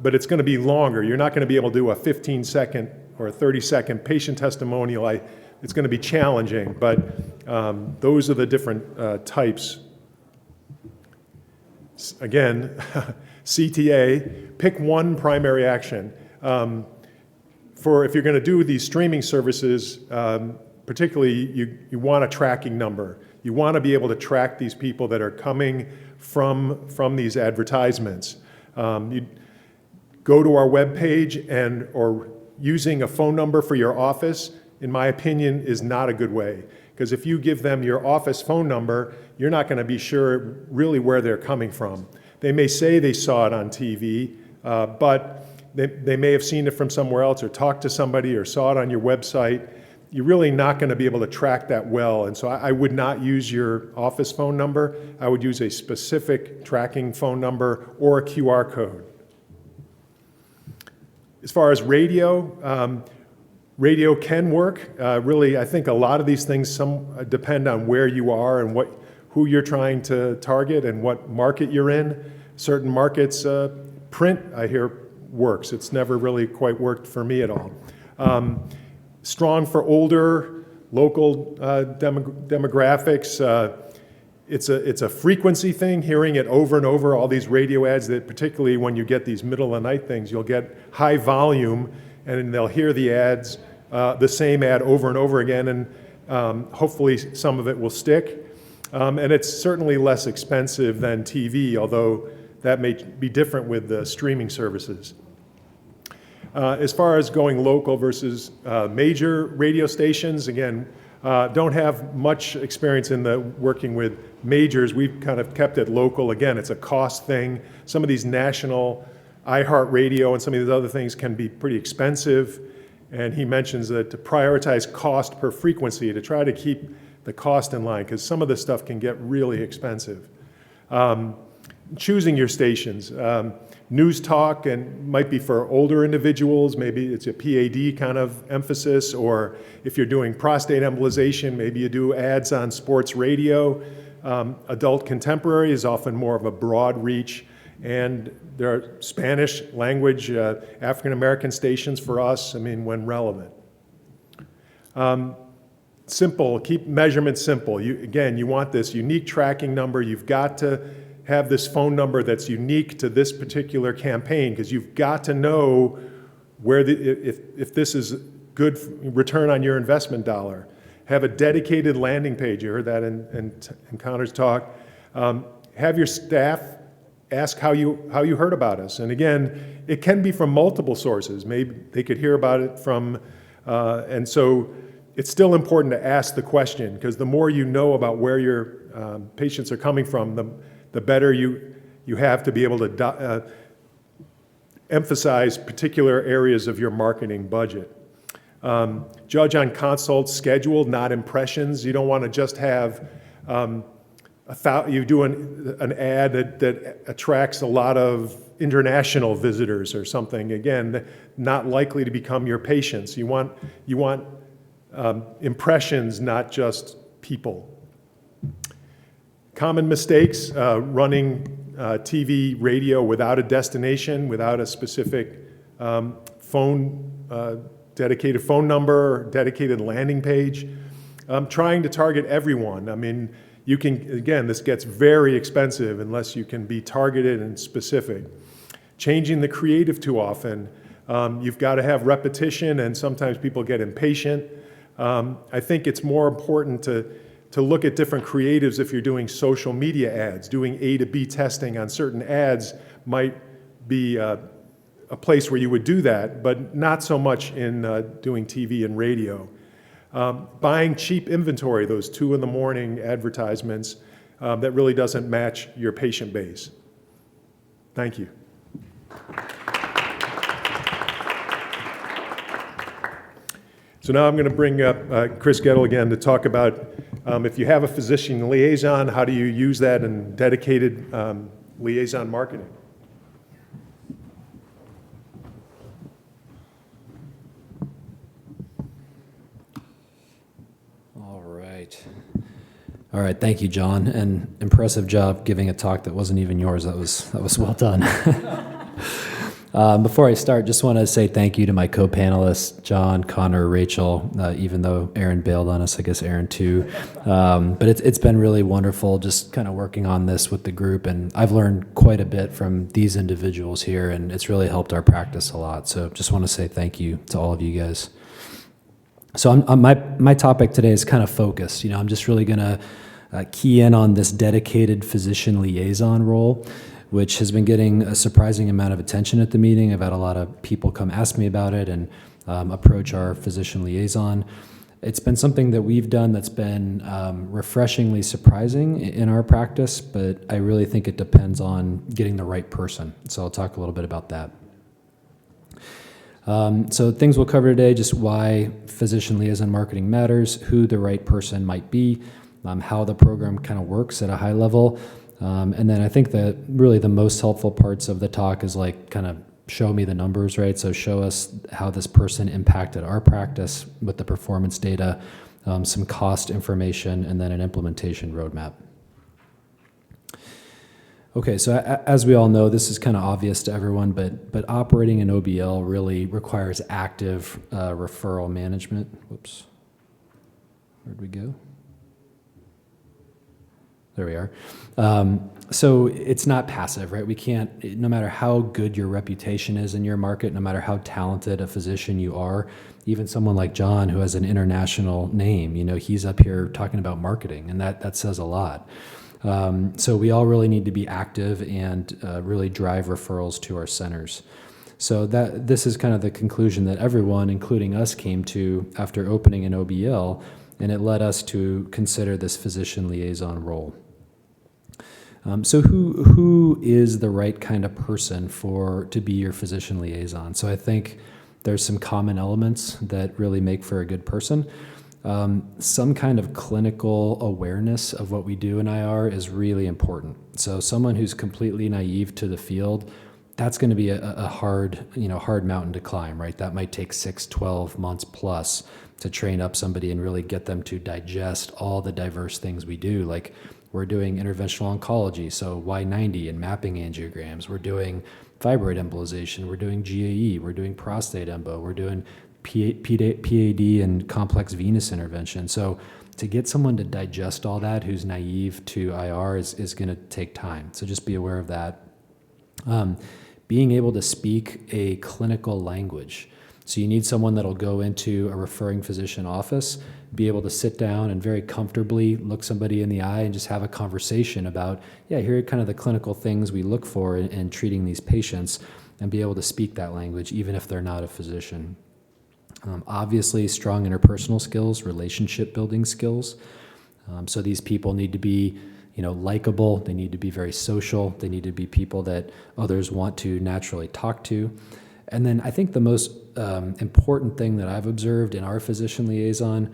Speaker 1: but it's going to be longer. You're not going to be able to do a 15-second or a 30-second patient testimonial. It's going to be challenging, but those are the different types. Again, CTA, pick one primary action. If you're going to do these streaming services, particularly you want a tracking number. You want to be able to track these people that are coming from these advertisements. You go to our webpage or using a phone number for your office, in my opinion, is not a good way. Because if you give them your office phone number, you're not going to be sure really where they're coming from. They may say they saw it on TV, but they may have seen it from somewhere else or talked to somebody or saw it on your website. You're really not going to be able to track that well. And so I would not use your office phone number. I would use a specific tracking phone number or a QR code. As far as radio, radio can work. Really, I think a lot of these things depend on where you are and who you're trying to target and what market you're in. Certain markets, print, I hear, works. It's never really quite worked for me at all. Strong for older, local demographics. It's a frequency thing, hearing it over and over, all these radio ads that particularly when you get these middle of the night things, you'll get high volume and they'll hear the ads the same ad over and over again, and hopefully some of it will stick. And it's certainly less expensive than TV, although that may be different with the streaming services. As far as going local versus major radio stations, again, don't have much experience in the working with majors. We've kind of kept it local. Again, it's a cost thing. Some of these national iHeartRadio and some of these other things can be pretty expensive. And he mentions that to prioritize cost per frequency, to try to keep the cost in line, because some of this stuff can get really expensive. Choosing your stations. News talk and might be for older individuals, maybe it's a PAD kind of emphasis, or if you're doing prostate embolization, maybe you do ads on sports radio. Adult contemporary is often more of a broad reach, and there are Spanish language, African American stations for us, I mean, when relevant. Simple, keep measurements simple. Again, you want this unique tracking number. You've got to have this phone number that's unique to this particular campaign, because you've got to know where if this is good return on your investment dollar. Have a dedicated landing page. You heard that in Connor's talk. Have your staff ask how you heard about us. And again, it can be from multiple sources. Maybe they could hear about it from, and so it's still important to ask the question, because the more you know about where your patients are coming from, the better you have to be able to emphasize particular areas of your marketing budget. Judge on consults scheduled, not impressions. You don't want to just have you do an ad that attracts a lot of international visitors or something. Again, not likely to become your patients. You want impressions, not just people. Common mistakes, running TV, radio without a destination, without a specific dedicated phone number, dedicated landing page. Trying to target everyone. I mean, you can, again, this gets very expensive unless you can be targeted and specific. Changing the creative too often. You've got to have repetition, and sometimes people get impatient. I think it's more important to look at different creatives if you're doing social media ads. Doing A to B testing on certain ads might be a place where you would do that, but not so much in doing TV and radio. Buying cheap inventory, those 2 a.m. advertisements, that really doesn't match your patient base. Thank you. So now I'm going to bring up Chris Gettle again to talk about if you have a physician liaison, how do you use that in dedicated liaison marketing?
Speaker 4: All right, thank you, John, and impressive job giving a talk that wasn't even yours. That was well done. Before I start, just want to say thank you to my co-panelists, John, Connor, Rachel, even though Aaron bailed on us, I guess Aaron too. But it's been really wonderful just kind of working on this with the group, and I've learned quite a bit from these individuals here, and it's really helped our practice a lot. So just want to say thank you to all of you guys. So my topic today is kind of focused. I'm just really going to key in on this dedicated physician liaison role, which has been getting a surprising amount of attention at the meeting. I've had a lot of people come ask me about it and approach our physician liaison. It's been something that we've done that's been refreshingly surprising in our practice, but I really think it depends on getting the right person. So I'll talk a little bit about that. So things we'll cover today, just why physician liaison marketing matters, who the right person might be, how the program kind of works at a high level. And then I think that really the most helpful parts of the talk is like kind of show me the numbers, right? So show us how this person impacted our practice with the performance data, some cost information, and then an implementation roadmap. Okay, so as we all know, this is kind of obvious to everyone, but operating an OBL really requires active referral management. Whoops, where'd we go? There we are. So it's not passive, right? We can't, no matter how good your reputation is in your market, no matter how talented a physician you are, even someone like John who has an international name, he's up here talking about marketing, and that says a lot. So we all really need to be active and really drive referrals to our centers. So this is kind of the conclusion that everyone, including us, came to after opening an OBL, and it led us to consider this physician liaison role. So who is the right kind of person to be your physician liaison? So I think there's some common elements that really make for a good person. Some kind of clinical awareness of what we do in IR is really important. So someone who's completely naive to the field, that's going to be a hard mountain to climb, right? That might take 6, 12 months plus to train up somebody and really get them to digest all the diverse things we do. Like, we're doing interventional oncology, so Y90 and mapping angiograms. We're doing fibroid embolization. We're doing GAE. We're doing prostate embo. We're doing PAD and complex venous intervention. So to get someone to digest all that who's naive to IR is going to take time. So just be aware of that. Being able to speak a clinical language. So you need someone that'll go into a referring physician office, be able to sit down and very comfortably look somebody in the eye and just have a conversation about, here are kind of the clinical things we look for in treating these patients, and be able to speak that language even if they're not a physician. Obviously, strong interpersonal skills, relationship building skills. So these people need to be likable. They need to be very social. They need to be people that others want to naturally talk to. And then I think the most important thing that I've observed in our physician liaison,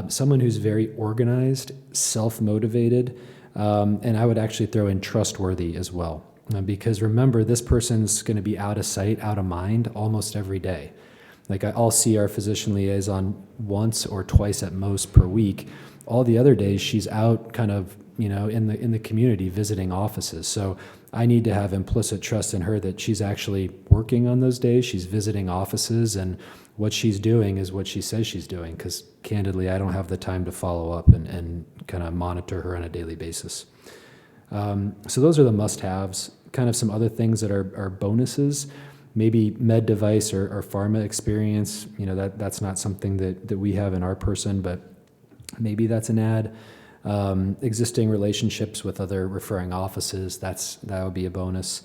Speaker 4: someone who's very organized, self-motivated, and I would actually throw in trustworthy as well. Because remember, this person's going to be out of sight, out of mind almost every day. Like, I'll see our physician liaison once or twice at most per week. All the other days, she's out kind of in the community visiting offices. So I need to have implicit trust in her that she's actually working on those days. She's visiting offices, and what she's doing is what she says she's doing, because candidly, I don't have the time to follow up and kind of monitor her on a daily basis. So those are the must-haves. Kind of some other things that are bonuses, maybe med device or pharma experience. That's not something that we have in our person, but maybe that's an add. Existing relationships with other referring offices, that would be a bonus.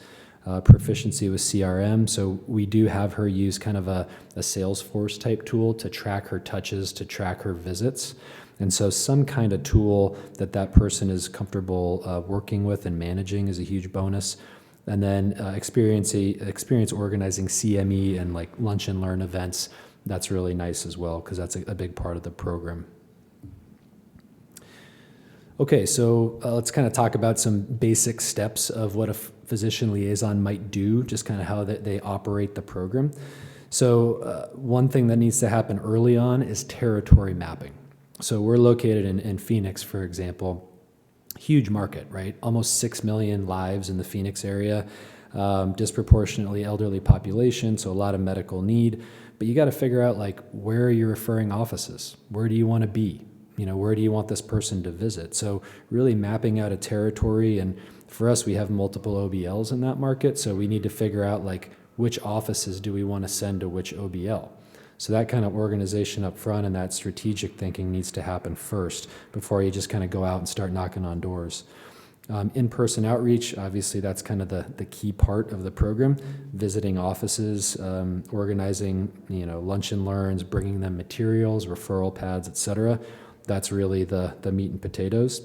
Speaker 4: Proficiency with CRM, so we do have her use kind of a Salesforce type tool to track her touches, to track her visits. And so some kind of tool that person is comfortable working with and managing is a huge bonus. And then experience organizing CME and like lunch and learn events, that's really nice as well, because that's a big part of the program. Okay, so let's kind of talk about some basic steps of what a physician liaison might do, just kind of how they operate the program. So one thing that needs to happen early on is territory mapping. So we're located in Phoenix, for example, huge market, right? Almost 6 million lives in the Phoenix area, disproportionately elderly population, so a lot of medical need. But you got to figure out, like, where are your referring offices? Where do you want to be? Where do you want this person to visit? So really mapping out a territory, and for us, we have multiple OBLs in that market, so we need to figure out, like, which offices do we want to send to which OBL? So that kind of organization up front and that strategic thinking needs to happen first before you just kind of go out and start knocking on doors. In-person outreach, obviously that's kind of the key part of the program. Visiting offices, organizing, lunch and learns, bringing them materials, referral pads, etc. That's really the meat and potatoes.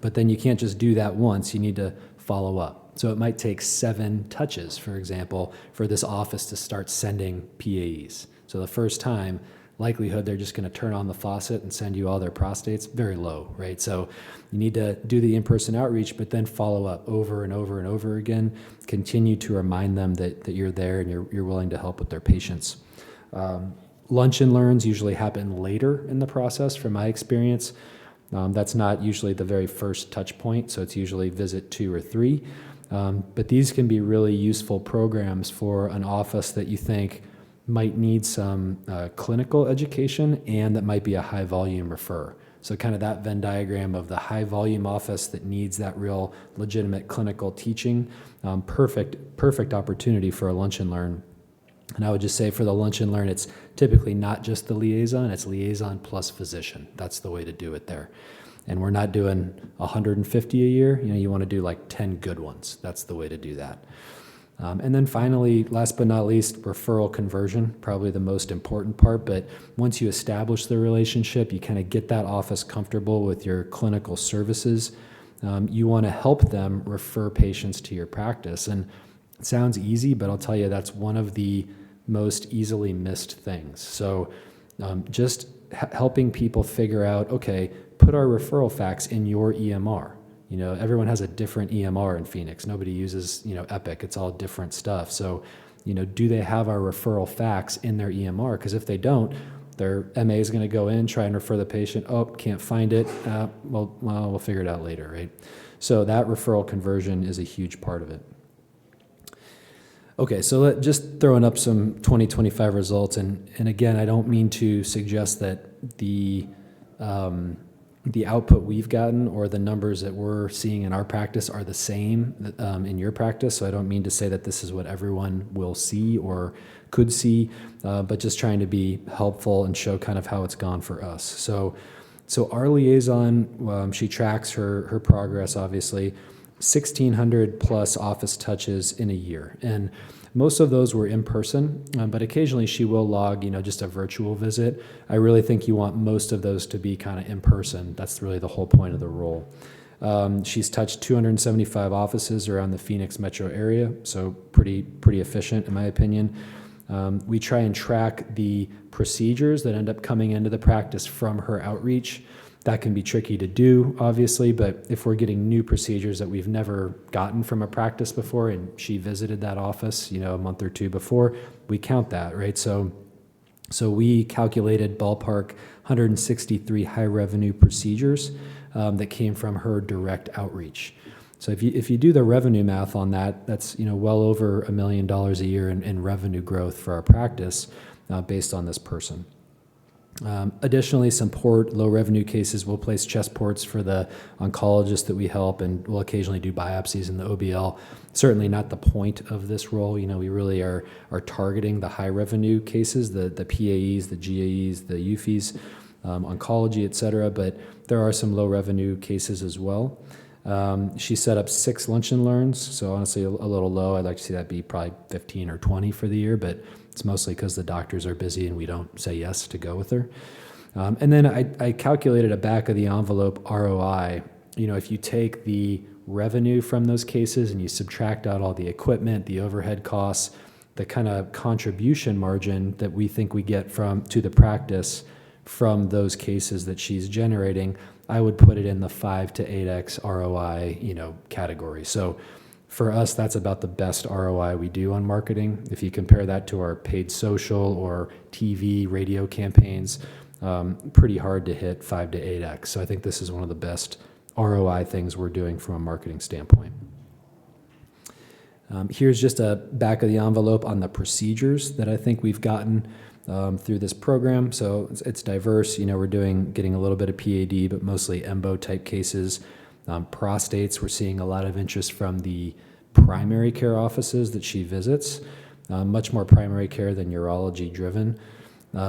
Speaker 4: But then you can't just do that once, you need to follow up. So it might take 7 touches, for example, for this office to start sending PAEs. So the first time, likelihood they're just going to turn on the faucet and send you all their prostates, very low, right? So you need to do the in-person outreach, but then follow up over and over and over again. Continue to remind them that you're there and you're willing to help with their patients. Lunch and learns usually happen later in the process, from my experience. That's not usually the very first touch point, so it's usually visit 2 or 3. But these can be really useful programs for an office that you think might need some clinical education and that might be a high volume refer. So kind of that Venn diagram of the high volume office that needs that real legitimate clinical teaching, perfect opportunity for a lunch and learn. And I would just say for the lunch and learn, it's typically not just the liaison, it's liaison plus physician. That's the way to do it there. And we're not doing 150 a year. You want to do like 10 good ones. That's the way to do that. And then finally, last but not least, referral conversion, probably the most important part. But once you establish the relationship, you kind of get that office comfortable with your clinical services. You want to help them refer patients to your practice. And it sounds easy, but I'll tell you that's one of the most easily missed things. So just helping people figure out, okay, put our referral fax in your EMR. Everyone has a different EMR in Phoenix. Nobody uses, Epic. It's all different stuff. So, do they have our referral fax in their EMR? Because if they don't, their MA is going to go in, try and refer the patient. Oh, can't find it. Well, we'll figure it out later, right? So that referral conversion is a huge part of it. Okay, so just throwing up some 2025 results. And again, I don't mean to suggest that the output we've gotten or the numbers that we're seeing in our practice are the same in your practice. So I don't mean to say that this is what everyone will see or could see, but just trying to be helpful and show kind of how it's gone for us. So our liaison, she tracks her progress, obviously, 1,600 plus office touches in a year. And most of those were in person, but occasionally she will log, just a virtual visit. I really think you want most of those to be kind of in person. That's really the whole point of the role. She's touched 275 offices around the Phoenix metro area, so pretty efficient in my opinion. We try and track the procedures that end up coming into the practice from her outreach. That can be tricky to do, obviously, but if we're getting new procedures that we've never gotten from a practice before, and she visited that office, a month or two before, we count that, right? So we calculated ballpark 163 high revenue procedures that came from her direct outreach. So if you do the revenue math on that, that's well over $1 million a year in revenue growth for our practice based on this person. Additionally, some port low revenue cases will place chest ports for the oncologists that we help, and we'll occasionally do biopsies in the OBL. Certainly not the point of this role. We really are targeting the high revenue cases, the PAEs, the GAEs, the UFIs, oncology, et cetera, but there are some low revenue cases as well. She set up 6 lunch and learns, so honestly a little low. I'd like to see that be probably 15 or 20 for the year, but it's mostly because the doctors are busy and we don't say yes to go with her. And then I calculated a back of the envelope ROI. If you take the revenue from those cases and you subtract out all the equipment, the overhead costs, the kind of contribution margin that we think we get to the practice from those cases that she's generating, I would put it in the 5 to 8x ROI, category. So for us, that's about the best ROI we do on marketing. If you compare that to our paid social or TV, radio campaigns, pretty hard to hit 5 to 8x. So I think this is one of the best ROI things we're doing from a marketing standpoint. Here's just a back of the envelope on the procedures that I think we've gotten through this program. So it's diverse. We're getting a little bit of PAD, but mostly EMBO type cases. Prostates, we're seeing a lot of interest from the primary care offices that she visits, much more primary care than urology driven.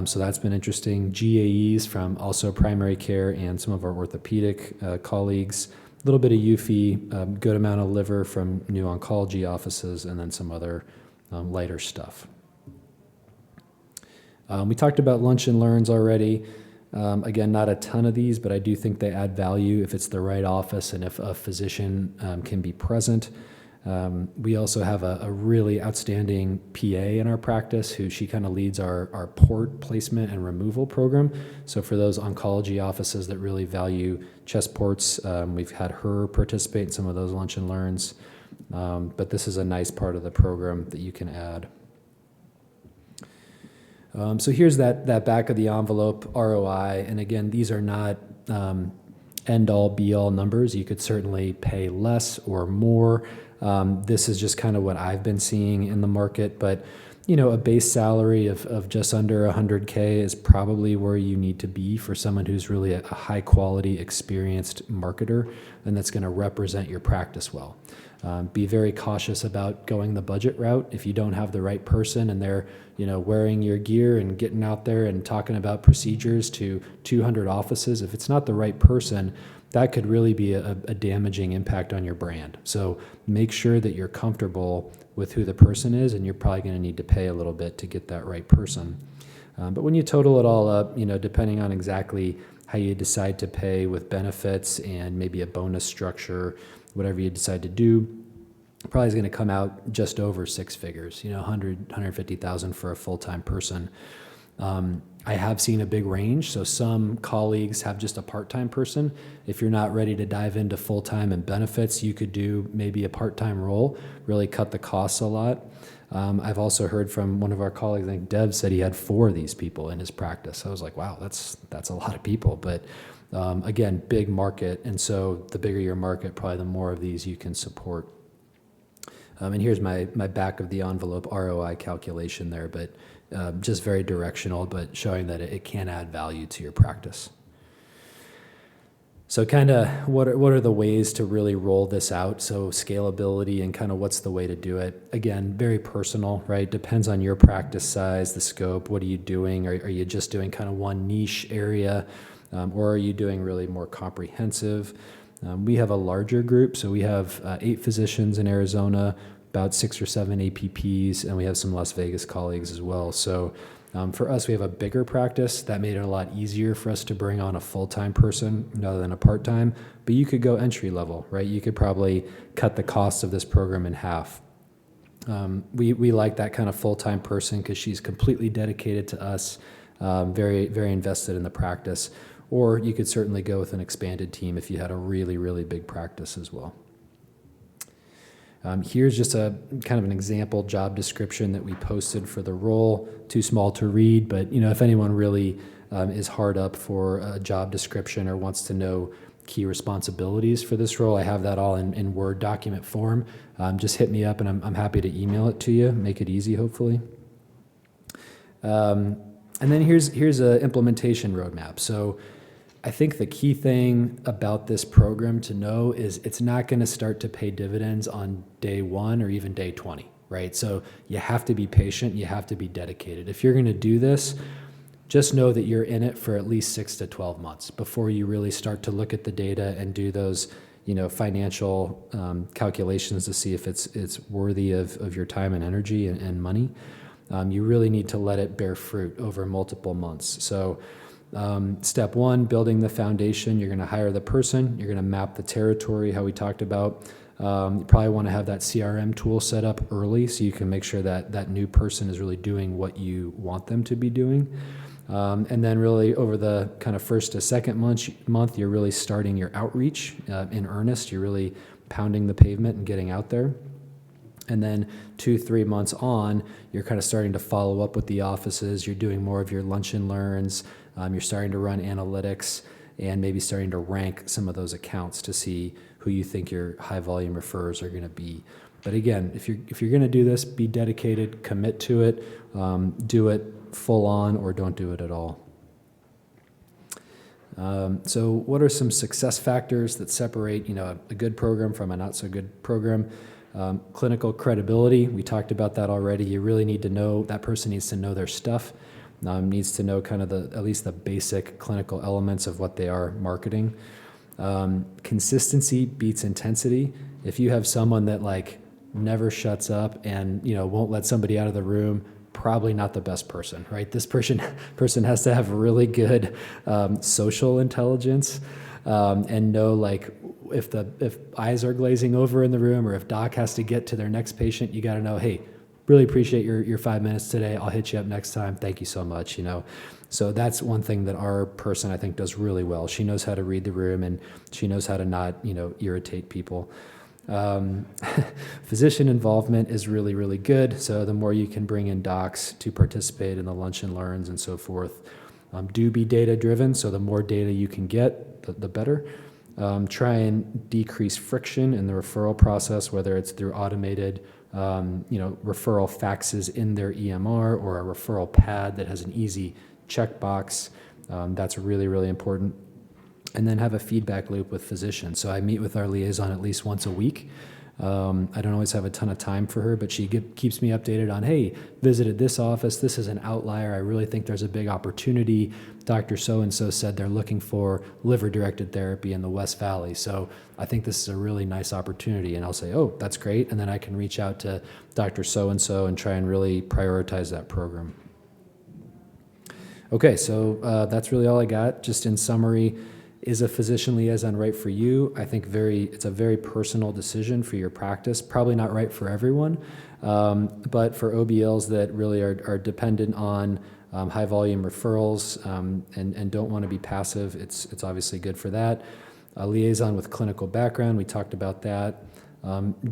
Speaker 4: So that's been interesting. GAEs from also primary care and some of our orthopedic colleagues, a little bit of UFI, good amount of liver from new oncology offices, and then some other lighter stuff. We talked about lunch and learns already. Again, not a ton of these, but I do think they add value if it's the right office and if a physician can be present. We also have a really outstanding PA in our practice she kind of leads our port placement and removal program. So for those oncology offices that really value chest ports, we've had her participate in some of those lunch and learns. But this is a nice part of the program that you can add. So here's that back of the envelope ROI. And again, these are not end-all be-all numbers. You could certainly pay less or more. This is just kind of what I've been seeing in the market. But a base salary of just under 100K is probably where you need to be for someone who's really a high quality, experienced marketer, and that's going to represent your practice well. Be very cautious about going the budget route. If you don't have the right person and they're, wearing your gear and getting out there and talking about procedures to 200 offices, if it's not the right person, that could really be a damaging impact on your brand. So make sure that you're comfortable with who the person is, and you're probably going to need to pay a little bit to get that right person. But when you total it all up, depending on exactly how you decide to pay with benefits and maybe a bonus structure, whatever you decide to do, probably is going to come out just over six figures, 150,000 for a full-time person. I have seen a big range. So some colleagues have just a part-time person. If you're not ready to dive into full-time and benefits, you could do maybe a part-time role, really cut the costs a lot. I've also heard from one of our colleagues, I think Dev said he had 4 of these people in his practice. I was like, wow, that's a lot of people. But again, big market. And so the bigger your market, probably the more of these you can support. And here's my back of the envelope ROI calculation there, but just very directional, but showing that it can add value to your practice. So kind of what are the ways to really roll this out? So scalability and kind of what's the way to do it? Again, very personal, right? Depends on your practice size, the scope. What are you doing? Are you just doing kind of one niche area, or are you doing really more comprehensive? We have a larger group, so we have 8 physicians in Arizona, about 6 or 7 APPs, and we have some Las Vegas colleagues as well. So for us, we have a bigger practice. That made it a lot easier for us to bring on a full-time person rather than a part-time. But you could go entry level, right? You could probably cut the cost of this program in half. We like that kind of full-time person because she's completely dedicated to us, very, very invested in the practice. Or you could certainly go with an expanded team if you had a really, really big practice as well. Here's just a kind of an example job description that we posted for the role. Too small to read, but if anyone really is hard up for a job description or wants to know key responsibilities for this role, I have that all in Word document form. Just hit me up and I'm happy to email it to you, make it easy hopefully. And then here's an implementation roadmap. So I think the key thing about this program to know is it's not going to start to pay dividends on day 1 or even day 20, right? So you have to be patient, you have to be dedicated. If you're going to do this, just know that you're in it for at least 6 to 12 months before you really start to look at the data and do those, financial calculations to see if it's worthy of your time and energy and money. You really need to let it bear fruit over multiple months. So step 1, building the foundation. You're going to hire the person. You're going to map the territory, how we talked about. You probably want to have that CRM tool set up early so you can make sure that that new person is really doing what you want them to be doing. And then really over the kind of first to second month, you're really starting your outreach in earnest. You're really pounding the pavement and getting out there. And then 2-3 months on, you're kind of starting to follow up with the offices. You're doing more of your lunch and learns. You're starting to run analytics and maybe starting to rank some of those accounts to see who you think your high volume referrers are going to be. But again, if you're going to do this, be dedicated, commit to it, do it full on or don't do it at all. So what are some success factors that separate, a good program from a not so good program? Clinical credibility, we talked about that already. You really need to know, that person needs to know their stuff, needs to know kind of at least the basic clinical elements of what they are marketing. Consistency beats intensity. If you have someone that never shuts up and won't let somebody out of the room, probably not the best person, right? This person has to have really good social intelligence and know if eyes are glazing over in the room or if doc has to get to their next patient, you got to know, hey, really appreciate your 5 minutes today. I'll hit you up next time. Thank you so much. So that's one thing that our person I think does really well. She knows how to read the room and she knows how to not irritate people. Physician involvement is really, really good. So the more you can bring in docs to participate in the lunch and learns and so forth. Do be data driven. So the more data you can get, the better. try and decrease friction in the referral process, whether it's through automated referral faxes in their EMR or a referral pad that has an easy checkbox. That's really, really important. And then have a feedback loop with physicians. So I meet with our liaison at least once a week. I don't always have a ton of time for her, but she keeps me updated on, hey, visited this office. This is an outlier. I really think there's a big opportunity. Dr. So-and-so said they're looking for liver-directed therapy in the West Valley. So I think this is a really nice opportunity. And I'll say, oh, that's great. And then I can reach out to Dr. So-and-so and try and really prioritize that program. Okay, so that's really all I got. Just in summary, is a physician liaison right for you? I think it's a very personal decision for your practice. Probably not right for everyone, but for OBLs that really are dependent on high volume referrals and don't want to be passive, it's obviously good for that. A liaison with clinical background, we talked about that.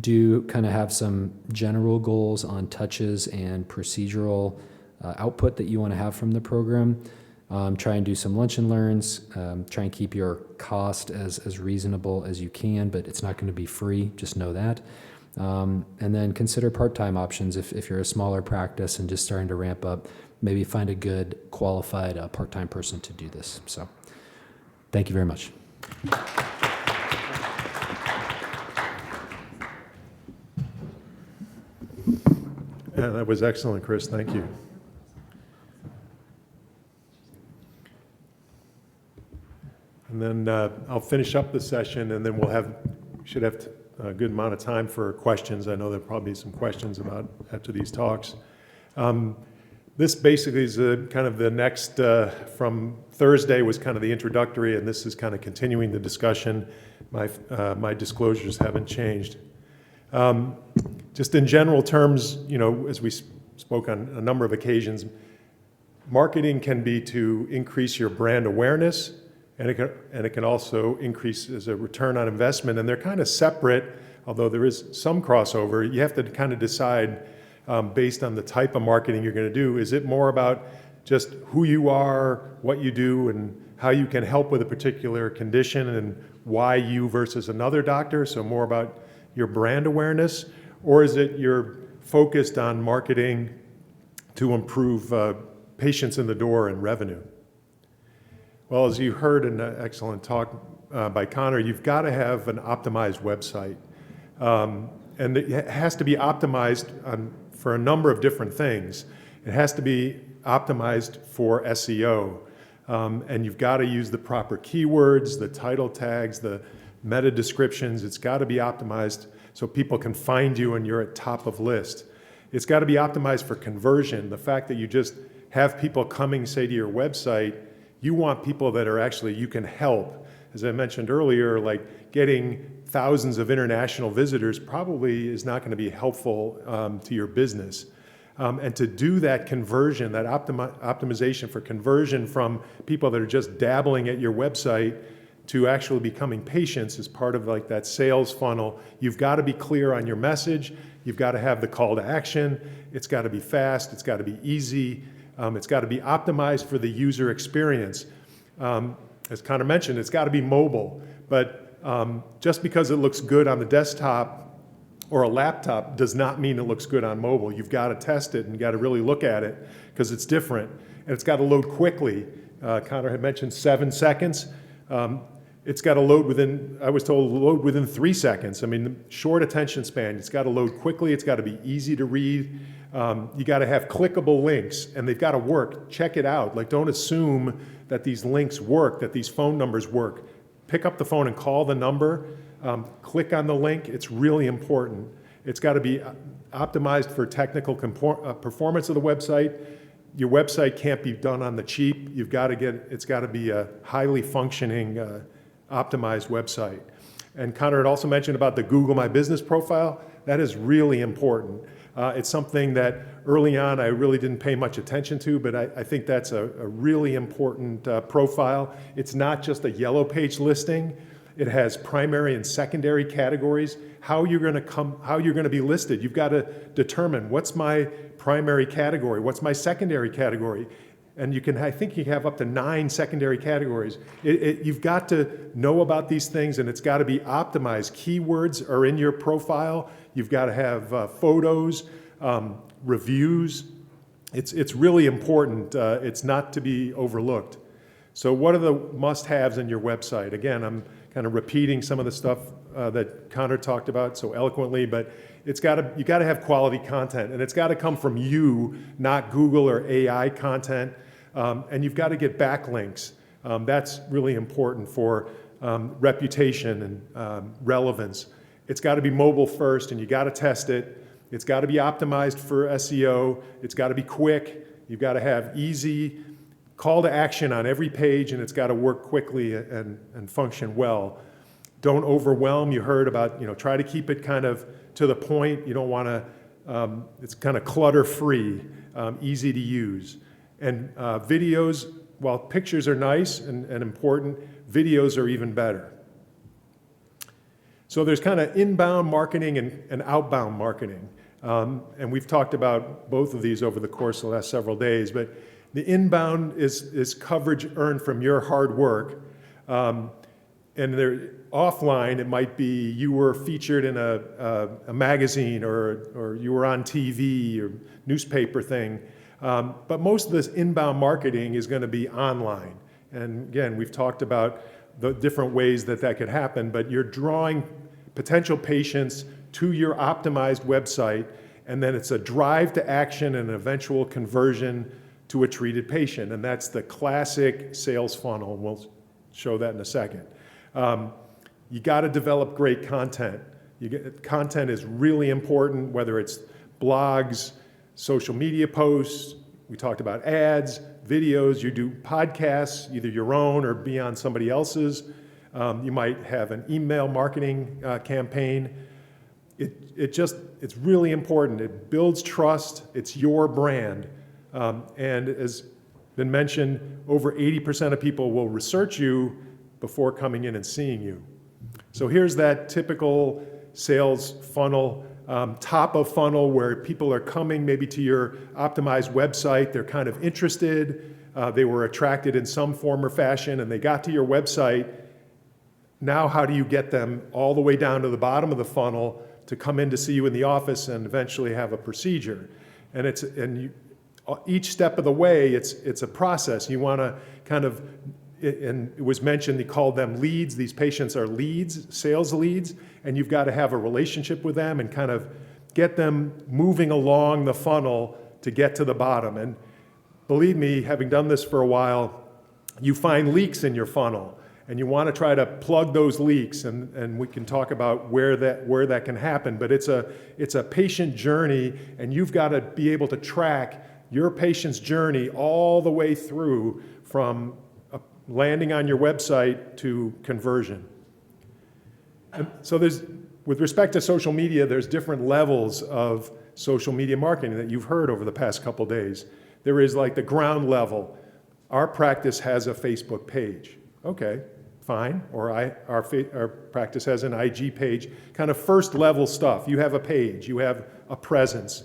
Speaker 4: Do kind of have some general goals on touches and procedural output that you want to have from the program. Try and do some lunch and learns. Try and keep your cost as reasonable as you can, but it's not going to be free. Just know that. And then consider part-time options if you're a smaller practice and just starting to ramp up. Maybe find a good, qualified part-time person to do this. So, thank you very much.
Speaker 1: Yeah, that was excellent, Chris. Thank you. And then I'll finish up the session, and then we should have a good amount of time for questions. I know there'll probably be some questions after these talks. This basically is kind of the next, from Thursday was kind of the introductory, and this is kind of continuing the discussion. My disclosures haven't changed. Just in general terms, as we spoke on a number of occasions, marketing can be to increase your brand awareness, and it can also increase as a return on investment. And they're kind of separate, although there is some crossover. You have to kind of decide based on the type of marketing you're going to do. Is it more about just who you are, what you do, and how you can help with a particular condition, and why you versus another doctor? So more about your brand awareness, or is it you're focused on marketing to improve patients in the door and revenue? Well, as you heard in an excellent talk by Connor, you've got to have an optimized website. And it has to be optimized for a number of different things. It has to be optimized for SEO. And you've got to use the proper keywords, the title tags, the meta descriptions. It's got to be optimized so people can find you and you're at top of list. It's got to be optimized for conversion. The fact that you just have people coming, say, to your website, you want people that are actually, you can help. As I mentioned earlier, like getting thousands of international visitors probably is not going to be helpful to your business. And to do that conversion, that optimization for conversion from people that are just dabbling at your website to actually becoming patients is part of like that sales funnel. You've got to be clear on your message. You've got to have the call to action. It's got to be fast. It's got to be easy. It's got to be optimized for the user experience. As Connor mentioned, it's got to be mobile. But just because it looks good on the desktop or a laptop does not mean it looks good on mobile. You've got to test it and you got to really look at it because it's different. And it's got to load quickly. Connor had mentioned 7 seconds. It's got to load within, I was told, load within 3 seconds. I mean, short attention span. It's got to load quickly. It's got to be easy to read. You got to have clickable links, and they've got to work. Check it out. Like, don't assume that these links work, that these phone numbers work. Pick up the phone and call the number. Click on the link. It's really important. It's got to be optimized for technical performance of the website. Your website can't be done on the cheap. It's got to be a highly functioning, optimized website. And Connor had also mentioned about the Google My Business profile. That is really important. It's something that early on I really didn't pay much attention to, but I think that's a really important profile. It's not just a yellow page listing. It has primary and secondary categories. How you're going to be listed. You've got to determine what's my primary category, what's my secondary category. And I think you have up to 9 secondary categories. You've got to know about these things, and it's got to be optimized. Keywords are in your profile. You've got to have photos, reviews. It's really important. It's not to be overlooked. So what are the must-haves in your website? Again, I'm kind of repeating some of the stuff that Connor talked about so eloquently, but you got to have quality content, and it's got to come from you, not Google or AI content. And you've got to get backlinks. That's really important for reputation and relevance. It's got to be mobile first, and you got to test it. It's got to be optimized for SEO. It's got to be quick. You've got to have easy call to action on every page, and it's got to work quickly and function well. Don't overwhelm. You heard about, try to keep it kind of to the point. You don't want to, it's kind of clutter-free, easy to use. And videos, while pictures are nice and important, videos are even better. So there's kind of inbound marketing and outbound marketing. And we've talked about both of these over the course of the last several days, but the inbound is coverage earned from your hard work. And offline, it might be you were featured in a magazine or you were on TV or newspaper thing. But most of this inbound marketing is going to be online. And again, we've talked about the different ways that could happen, but you're drawing potential patients to your optimized website, and then it's a drive to action and an eventual conversion to a treated patient. And that's the classic sales funnel, and we'll show that in a second. You got to develop great content. Content is really important, whether it's blogs, social media posts, we talked about ads, videos, you do podcasts, either your own or be on somebody else's. You might have an email marketing campaign. It's really important. It builds trust. It's your brand. And as been mentioned, over 80% of people will research you before coming in and seeing you. So here's that typical sales funnel, top of funnel, where people are coming maybe to your optimized website. They're kind of interested. They were attracted in some form or fashion, and they got to your website. Now, how do you get them all the way down to the bottom of the funnel to come in to see you in the office and eventually have a procedure? And each step of the way, it's a process. You want to kind of, and it was mentioned, they called them leads. These patients are leads, sales leads, and you've got to have a relationship with them and kind of get them moving along the funnel to get to the bottom. And believe me, having done this for a while, you find leaks in your funnel, and you want to try to plug those leaks, and we can talk about where that can happen. But it's a patient journey, and you've got to be able to track your patient's journey all the way through from landing on your website to conversion. And so with respect to social media, there's different levels of social media marketing that you've heard over the past couple days. There is like the ground level. Our practice has a Facebook page. Okay, fine. Or our practice has an IG page. Kind of first level stuff. You have a page. You have a presence.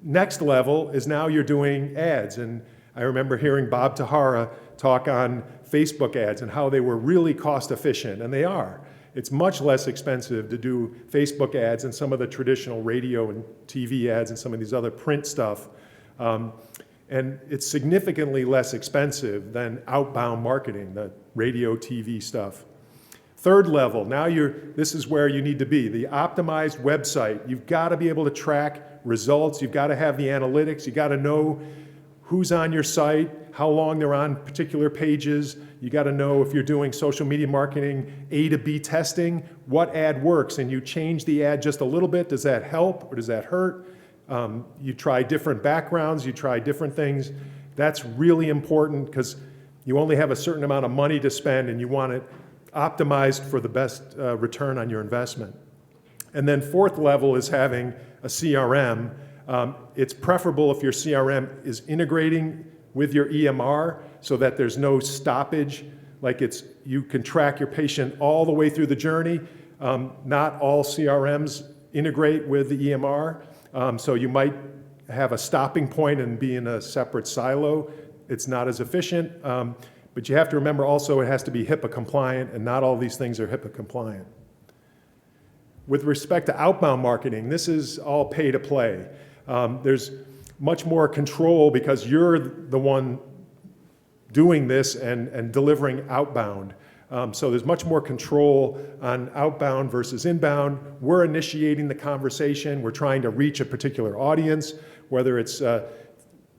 Speaker 1: Next level is now you're doing ads. And I remember hearing Bob Tahara talk on Facebook ads and how they were really cost efficient, and they are. It's much less expensive to do Facebook ads than some of the traditional radio and TV ads and some of these other print stuff. And it's significantly less expensive than outbound marketing, the radio, TV stuff. Third level, now this is where you need to be, the optimized website. You've got to be able to track results. You've got to have the analytics. You've got to know who's on your site, how long they're on particular pages. You got to know if you're doing social media marketing, A to B testing, what ad works, and you change the ad just a little bit. Does that help or does that hurt? You try different backgrounds, you try different things. That's really important because you only have a certain amount of money to spend and you want it optimized for the best return on your investment. And then fourth level is having a CRM. It's preferable if your CRM is integrating with your EMR so that there's no stoppage, like you can track your patient all the way through the journey. Not all CRMs integrate with the EMR, so you might have a stopping point and be in a separate silo. it's not as efficient, but you have to remember also it has to be HIPAA compliant, and not all these things are HIPAA compliant. With respect to outbound marketing, this is all pay to play. There's much more control because you're the one doing this and delivering outbound. So there's much more control on outbound versus inbound. We're initiating the conversation. We're trying to reach a particular audience, whether it's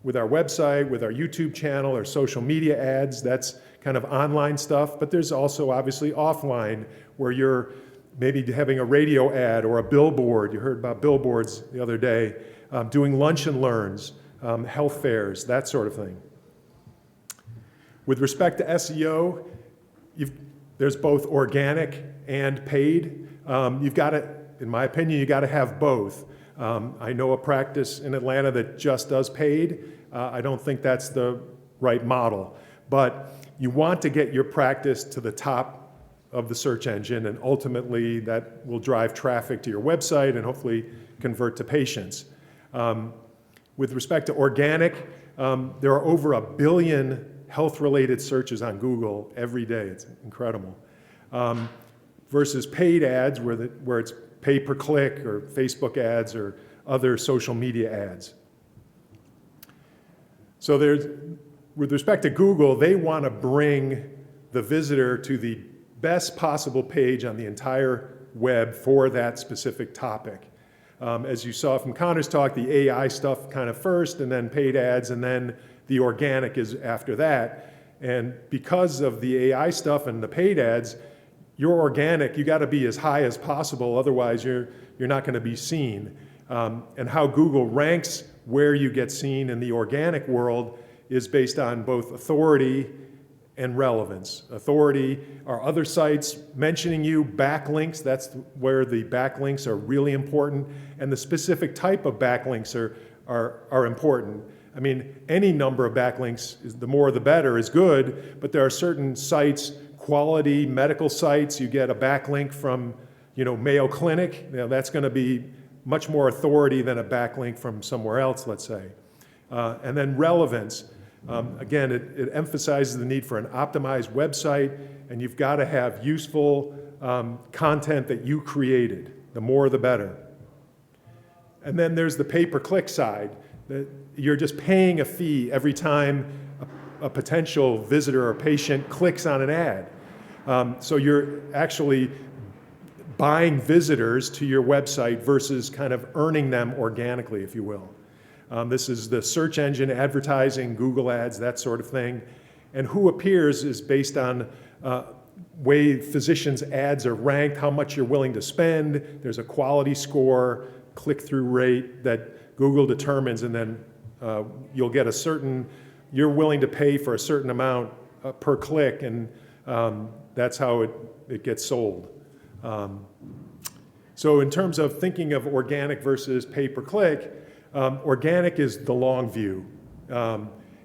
Speaker 1: with our website, with our YouTube channel, or social media ads. That's kind of online stuff. But there's also obviously offline, where you're maybe having a radio ad or a billboard. You heard about billboards the other day, doing lunch and learns, health fairs, that sort of thing. With respect to SEO, there's both organic and paid. You've got to, in my opinion, you got to have both. I know a practice in Atlanta that just does paid. I don't think that's the right model. But you want to get your practice to the top of the search engine, and ultimately that will drive traffic to your website and hopefully convert to patients. With respect to organic, there are over 1 billion health-related searches on Google every day. It's incredible. Versus paid ads, where it's pay-per-click or Facebook ads or other social media ads. So with respect to Google, they want to bring the visitor to the best possible page on the entire web for that specific topic. As you saw from Connor's talk, the AI stuff kind of first, and then paid ads, and then the organic is after that. And because of the AI stuff and the paid ads, your organic, you got to be as high as possible, otherwise you're not going to be seen. And how Google ranks where you get seen in the organic world is based on both authority and relevance. Authority are other sites mentioning you, backlinks, that's where the backlinks are really important, and the specific type of backlinks are important. I mean, any number of backlinks, the more the better, is good, but there are certain sites, quality medical sites, you get a backlink from, Mayo Clinic, that's going to be much more authority than a backlink from somewhere else, let's say. And then relevance. Again, it emphasizes the need for an optimized website, and you've got to have useful content that you created. The more, the better. And then there's the pay-per-click side. You're just paying a fee every time a potential visitor or patient clicks on an ad. So you're actually buying visitors to your website versus kind of earning them organically, if you will. This is the search engine advertising, Google ads, that sort of thing. And who appears is based on way physicians' ads are ranked, how much you're willing to spend. There's a quality score, click-through rate that Google determines, and then you'll get you're willing to pay for a certain amount per click, and that's how it gets sold. So in terms of thinking of organic versus pay-per-click, organic is the long view.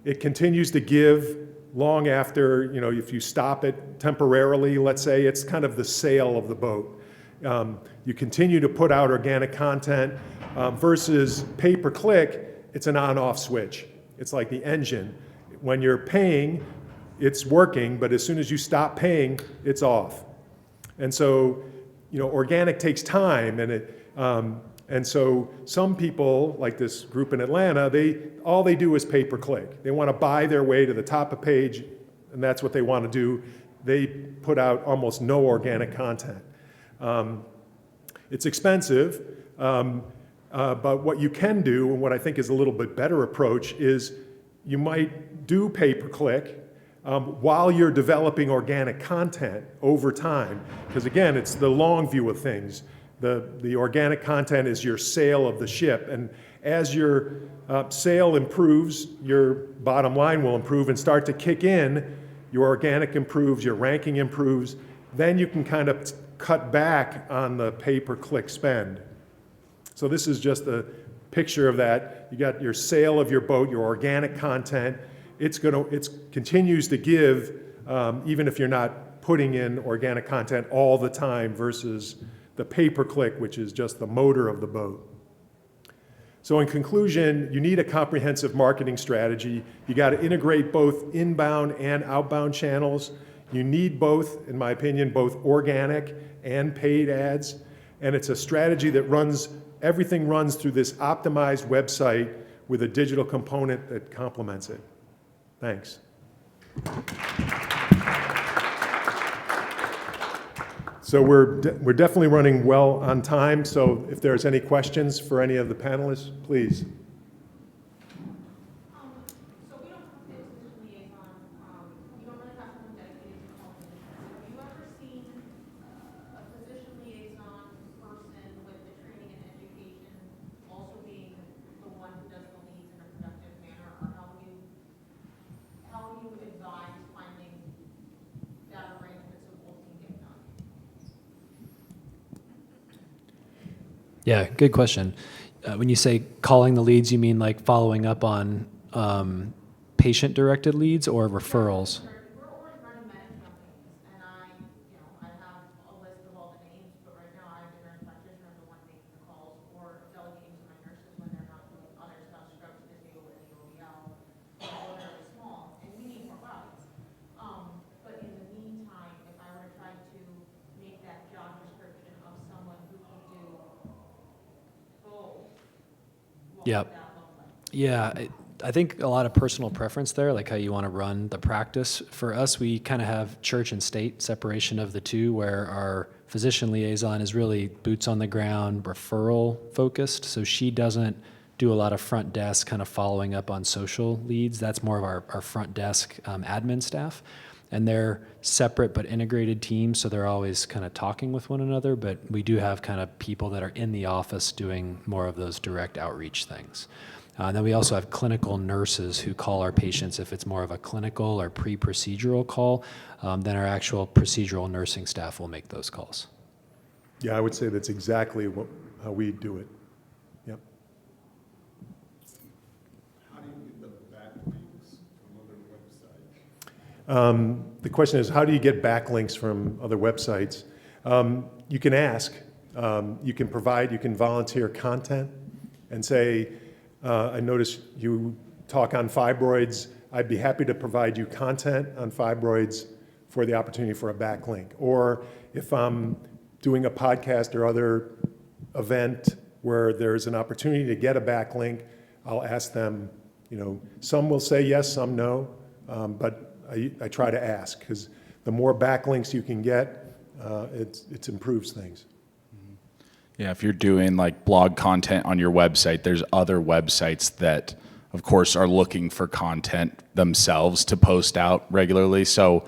Speaker 1: It continues to give long after, if you stop it temporarily, let's say, it's kind of the sail of the boat. You continue to put out organic content versus pay-per-click, it's an on-off switch. It's like the engine. When you're paying, it's working, but as soon as you stop paying, it's off. And so, organic takes time, and so some people, like this group in Atlanta, all they do is pay-per-click. They want to buy their way to the top of page, and that's what they want to do. They put out almost no organic content. It's expensive, but what you can do, and what I think is a little bit better approach, is you might do pay-per-click while you're developing organic content over time. Because again, it's the long view of things. The organic content is your sail of the ship, and as your sail improves, your bottom line will improve and start to kick in. Your organic improves, your ranking improves, then you can kind of cut back on the pay-per-click spend. So this is just a picture of that. You got your sail of your boat, your organic content. It continues to give, even if you're not putting in organic content all the time versus the pay-per-click, which is just the motor of the boat. So in conclusion, you need a comprehensive marketing strategy. You got to integrate both inbound and outbound channels. You need both, in my opinion, both organic and paid ads. And it's a strategy that everything runs through this optimized website with a digital component that complements it. Thanks. So we're definitely running well on time, so if there's any questions for any of the panelists, please.
Speaker 5: So we don't have a physician liaison, you don't really have someone dedicated to call physicians. Have you ever seen a physician liaison person with the training and education also being the one who does the leads in a productive manner, or how do you advise finding that arrangement so both can get done?
Speaker 4: Yeah, good question. When you say calling the leads, you mean like following up on patient-directed leads or referrals?
Speaker 5: We're always running medic campaigns, and I have a list of all the names, but right now I have the nurse practitioner, the one making the calls, or delegating to my nurses when they're not doing other stuff, scrubs to do with the OBL, or very small, and we need more bodies. But in the meantime, if I were to try to make that job description of someone who can do both, what
Speaker 4: Yep.
Speaker 5: would that look like?
Speaker 4: Yeah, I think a lot of personal preference there, like how you want to run the practice. For us, we kind of have church and state separation of the two, where our physician liaison is really boots on the ground, referral focused. So she doesn't do a lot of front desk kind of following up on social leads. That's more of our front desk admin staff. And they're separate but integrated teams, so they're always kind of talking with one another. But we do have kind of people that are in the office doing more of those direct outreach things. Then we also have clinical nurses who call our patients if it's more of a clinical or pre-procedural call. Then our actual procedural nursing staff will make those calls.
Speaker 1: Yeah, I would say that's exactly how we do it. Yep.
Speaker 6: How do you get the backlinks from other websites?
Speaker 1: The question is, how do you get backlinks from other websites? You can ask. You can volunteer content and say, I noticed you talk on fibroids. I'd be happy to provide you content on fibroids for the opportunity for a backlink. Or if I'm doing a podcast or other event where there's an opportunity to get a backlink, I'll ask them, some will say yes, some no, but I try to ask, because the more backlinks you can get, it improves things.
Speaker 2: Yeah, if you're doing like blog content on your website, there's other websites that, of course, are looking for content themselves to post out regularly. So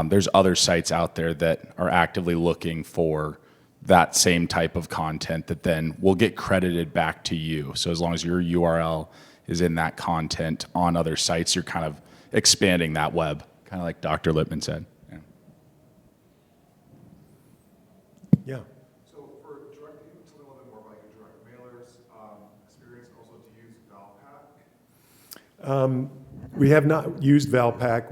Speaker 2: there's other sites out there that are actively looking for that same type of content that then will get credited back to you. So as long as your URL is in that content on other sites, you're kind of expanding that web, kind of like Dr. Lippman said. Yeah.
Speaker 1: Yeah.
Speaker 6: So for direct, can you tell me a little bit more about your direct mailers experience, and also to use Valpac?
Speaker 1: We have not used Valpac.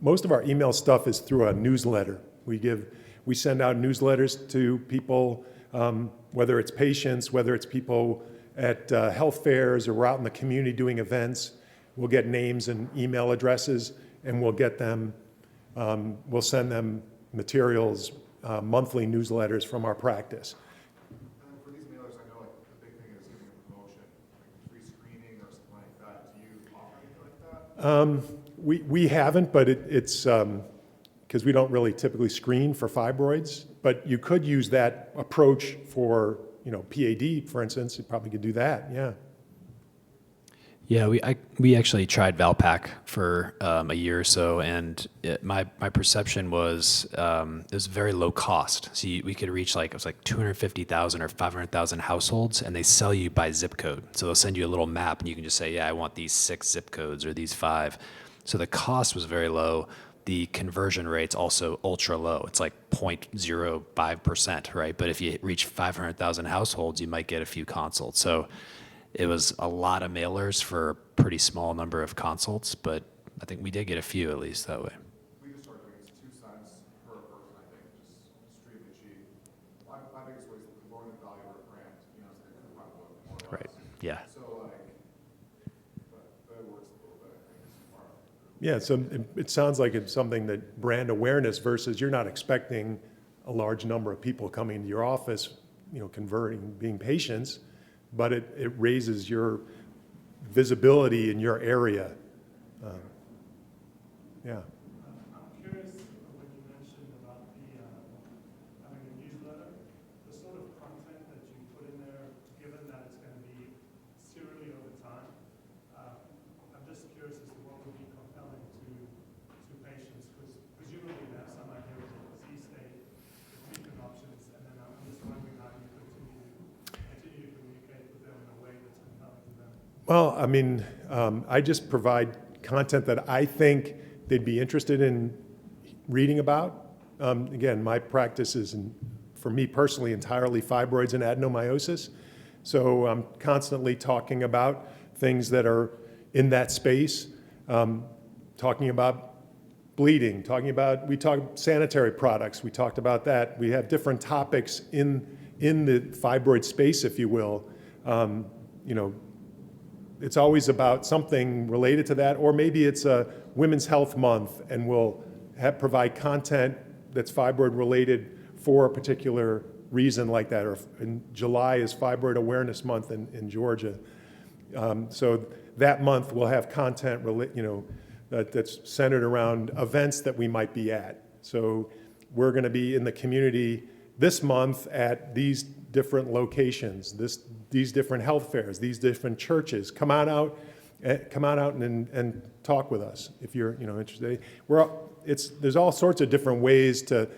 Speaker 1: Most of our email stuff is through a newsletter. We send out newsletters to people, whether it's patients, whether it's people at health fairs, or we're out in the community doing events. We'll get names and email addresses, and we'll get them. We'll send them materials, monthly newsletters from our practice.
Speaker 6: And for these mailers, I know like the big thing is giving a promotion, like free screening or something like that. Do you offer anything like that?
Speaker 1: We haven't, but it's because we don't really typically screen for fibroids. But you could use that approach for PAD, for instance. You probably could do that. Yeah.
Speaker 4: Yeah, we actually tried Valpac for a year or so, and my perception was it was very low cost. So we could reach it was like 250,000 or 500,000 households, and they sell you by zip code. So they'll send you a little map, and you can just say, yeah, I want these 6 zip codes or these 5. So the cost was very low. The conversion rate's also ultra low. It's like 0.05%, right? But if you reach 500,000 households, you might get a few consults. So it was a lot of mailers for a pretty small number of consults, but I think we did get a few at least that way.
Speaker 6: We just started doing it. It's 2 cents per person, I think, just extremely cheap. My biggest way is the lower the value of a grant, so they can run more.
Speaker 4: Right. Yeah.
Speaker 6: So that works a little bit, I think, as far.
Speaker 1: Yeah, so it sounds like it's something that brand awareness versus you're not expecting a large number of people coming to your office, converting, being patients, but it raises your visibility in your area. Yeah.
Speaker 7: I'm curious when you mentioned about the having a newsletter, the sort of content that you put in there, given that it's going to be serially over time. I'm just curious as to what would be compelling to patients, because presumably they have some idea of the disease state, the treatment options, and then I'm just wondering how you continue to communicate with them in a way that's compelling to them.
Speaker 1: Well, I mean, I just provide content that I think they'd be interested in reading about. Again, my practice is, for me personally, entirely fibroids and adenomyosis. So I'm constantly talking about things that are in that space, talking about bleeding, we talk sanitary products, we talked about that. We have different topics in the fibroid space, if you will. It's always about something related to that, or maybe it's a Women's Health Month, and we'll provide content that's fibroid related for a particular reason like that. Or in July is Fibroid Awareness Month in Georgia. So that month we'll have content that's centered around events that we might be at. So we're going to be in the community this month at these different locations, these different health fairs, these different churches. Come on out and talk with us if you're interested. There's all sorts of different ways to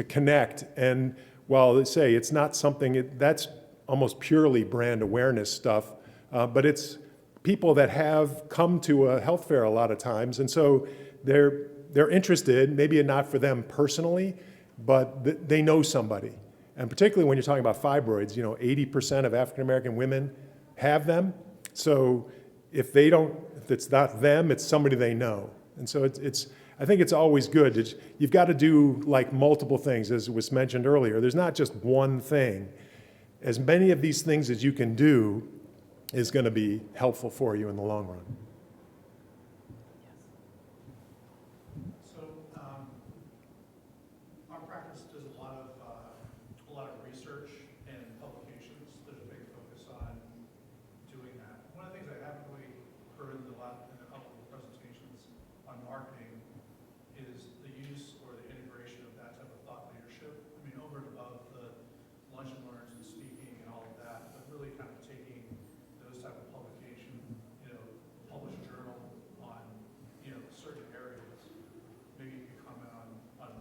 Speaker 1: connect. And while they say it's not something that's almost purely brand awareness stuff, but it's people that have come to a health fair a lot of times, and so they're interested. Maybe not for them personally, but they know somebody. And particularly when you're talking about fibroids, 80% of African American women have them. So if it's not them, it's somebody they know. And so I think it's always good. You've got to do like multiple things, as was mentioned earlier. There's not just one thing. As many of these things as you can do is going to be helpful for you in the long run.
Speaker 7: So our practice does a lot of research and publications. There's a big focus on doing that. One of the things I haven't really heard in a couple of presentations on marketing is the use or the integration of that type of thought leadership. I mean, over and above the lunch and learns and speaking and all of that, but really kind of taking those type of publication, published journal on, certain areas. Maybe you could comment on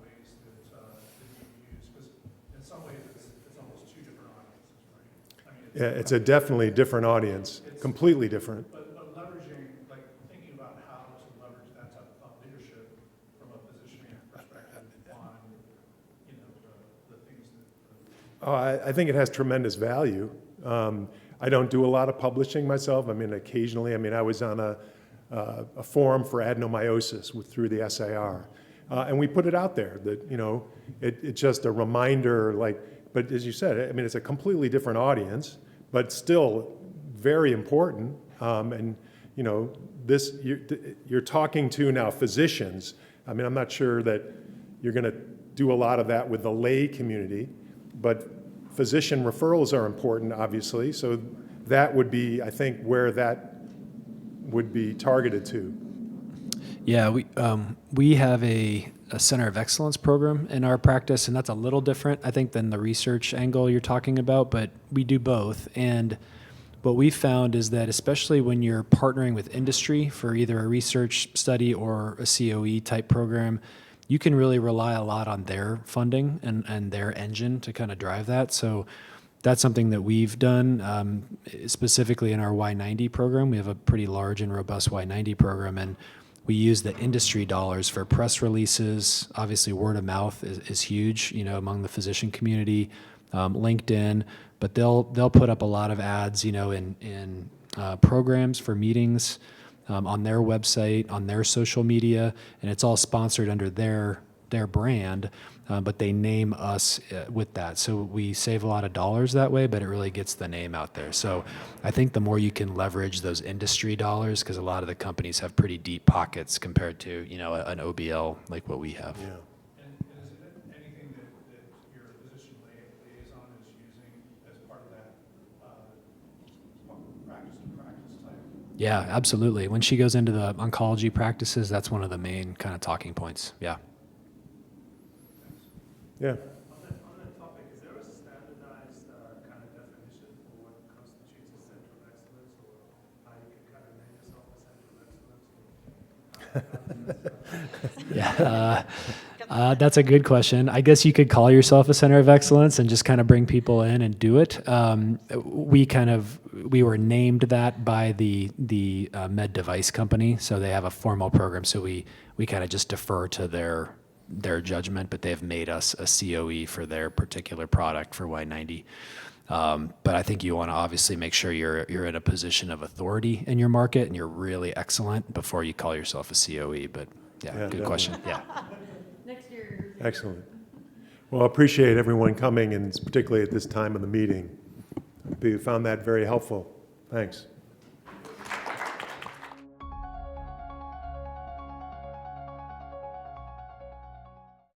Speaker 7: ways that you use, because in some ways it's almost two different audiences, right? I mean,
Speaker 1: Yeah, it's a definitely different audience, completely different.
Speaker 7: But leveraging, like thinking about how to leverage that type of thought leadership from a positioning perspective on, the things that.
Speaker 1: Oh, I think it has tremendous value. I don't do a lot of publishing myself. I mean, occasionally. I was on a forum for adenomyosis through the SAR, and we put it out there that it's just a reminder. But as you said, it's a completely different audience, but still very important. And this you're talking to now physicians. I'm not sure that you're going to do a lot of that with the lay community, but physician referrals are important, obviously. So that would be, I think, where that would be targeted to.
Speaker 4: Yeah, we have a center of excellence program in our practice, and that's a little different, I think, than the research angle you're talking about, but we do both. And what we found is that especially when you're partnering with industry for either a research study or a COE type program, you can really rely a lot on their funding and their engine to kind of drive that. So that's something that we've done, specifically in our Y90 program. We have a pretty large and robust Y90 program, and we use the industry dollars for press releases. Obviously, word of mouth is huge, among the physician community, LinkedIn, but they'll put up a lot of ads, in programs for meetings, on their website, on their social media, and it's all sponsored under their their brand, but they name us with that. So we save a lot of dollars that way, but it really gets the name out there. So I think the more you can leverage those industry dollars, because a lot of the companies have pretty deep pockets compared to, you know, an OBL like what we have.
Speaker 1: Yeah.
Speaker 7: And is it anything that your physician liaison is using as part of that practice to practice type?
Speaker 4: Yeah, absolutely. When she goes into the oncology practices, that's one of the main kind of talking points. Yeah.
Speaker 1: Yeah.
Speaker 8: On that topic, is there a standardized kind of definition for what constitutes a center of excellence, or how you can kind of name yourself a center of excellence?
Speaker 4: That's a good question. I guess you could call yourself a center of excellence and just kind of bring people in and do it. We were named that by the med device company, so they have a formal program. So we kind of just defer to their judgment, but they've made us a COE for their particular product for Y90. But I think you want to obviously make sure you're in a position of authority in your market and you're really excellent before you call yourself a COE. But yeah, good question. Yeah.
Speaker 3: Next year.
Speaker 1: Excellent. Well, I appreciate everyone coming, and particularly at this time of the meeting. We found that very helpful. Thanks.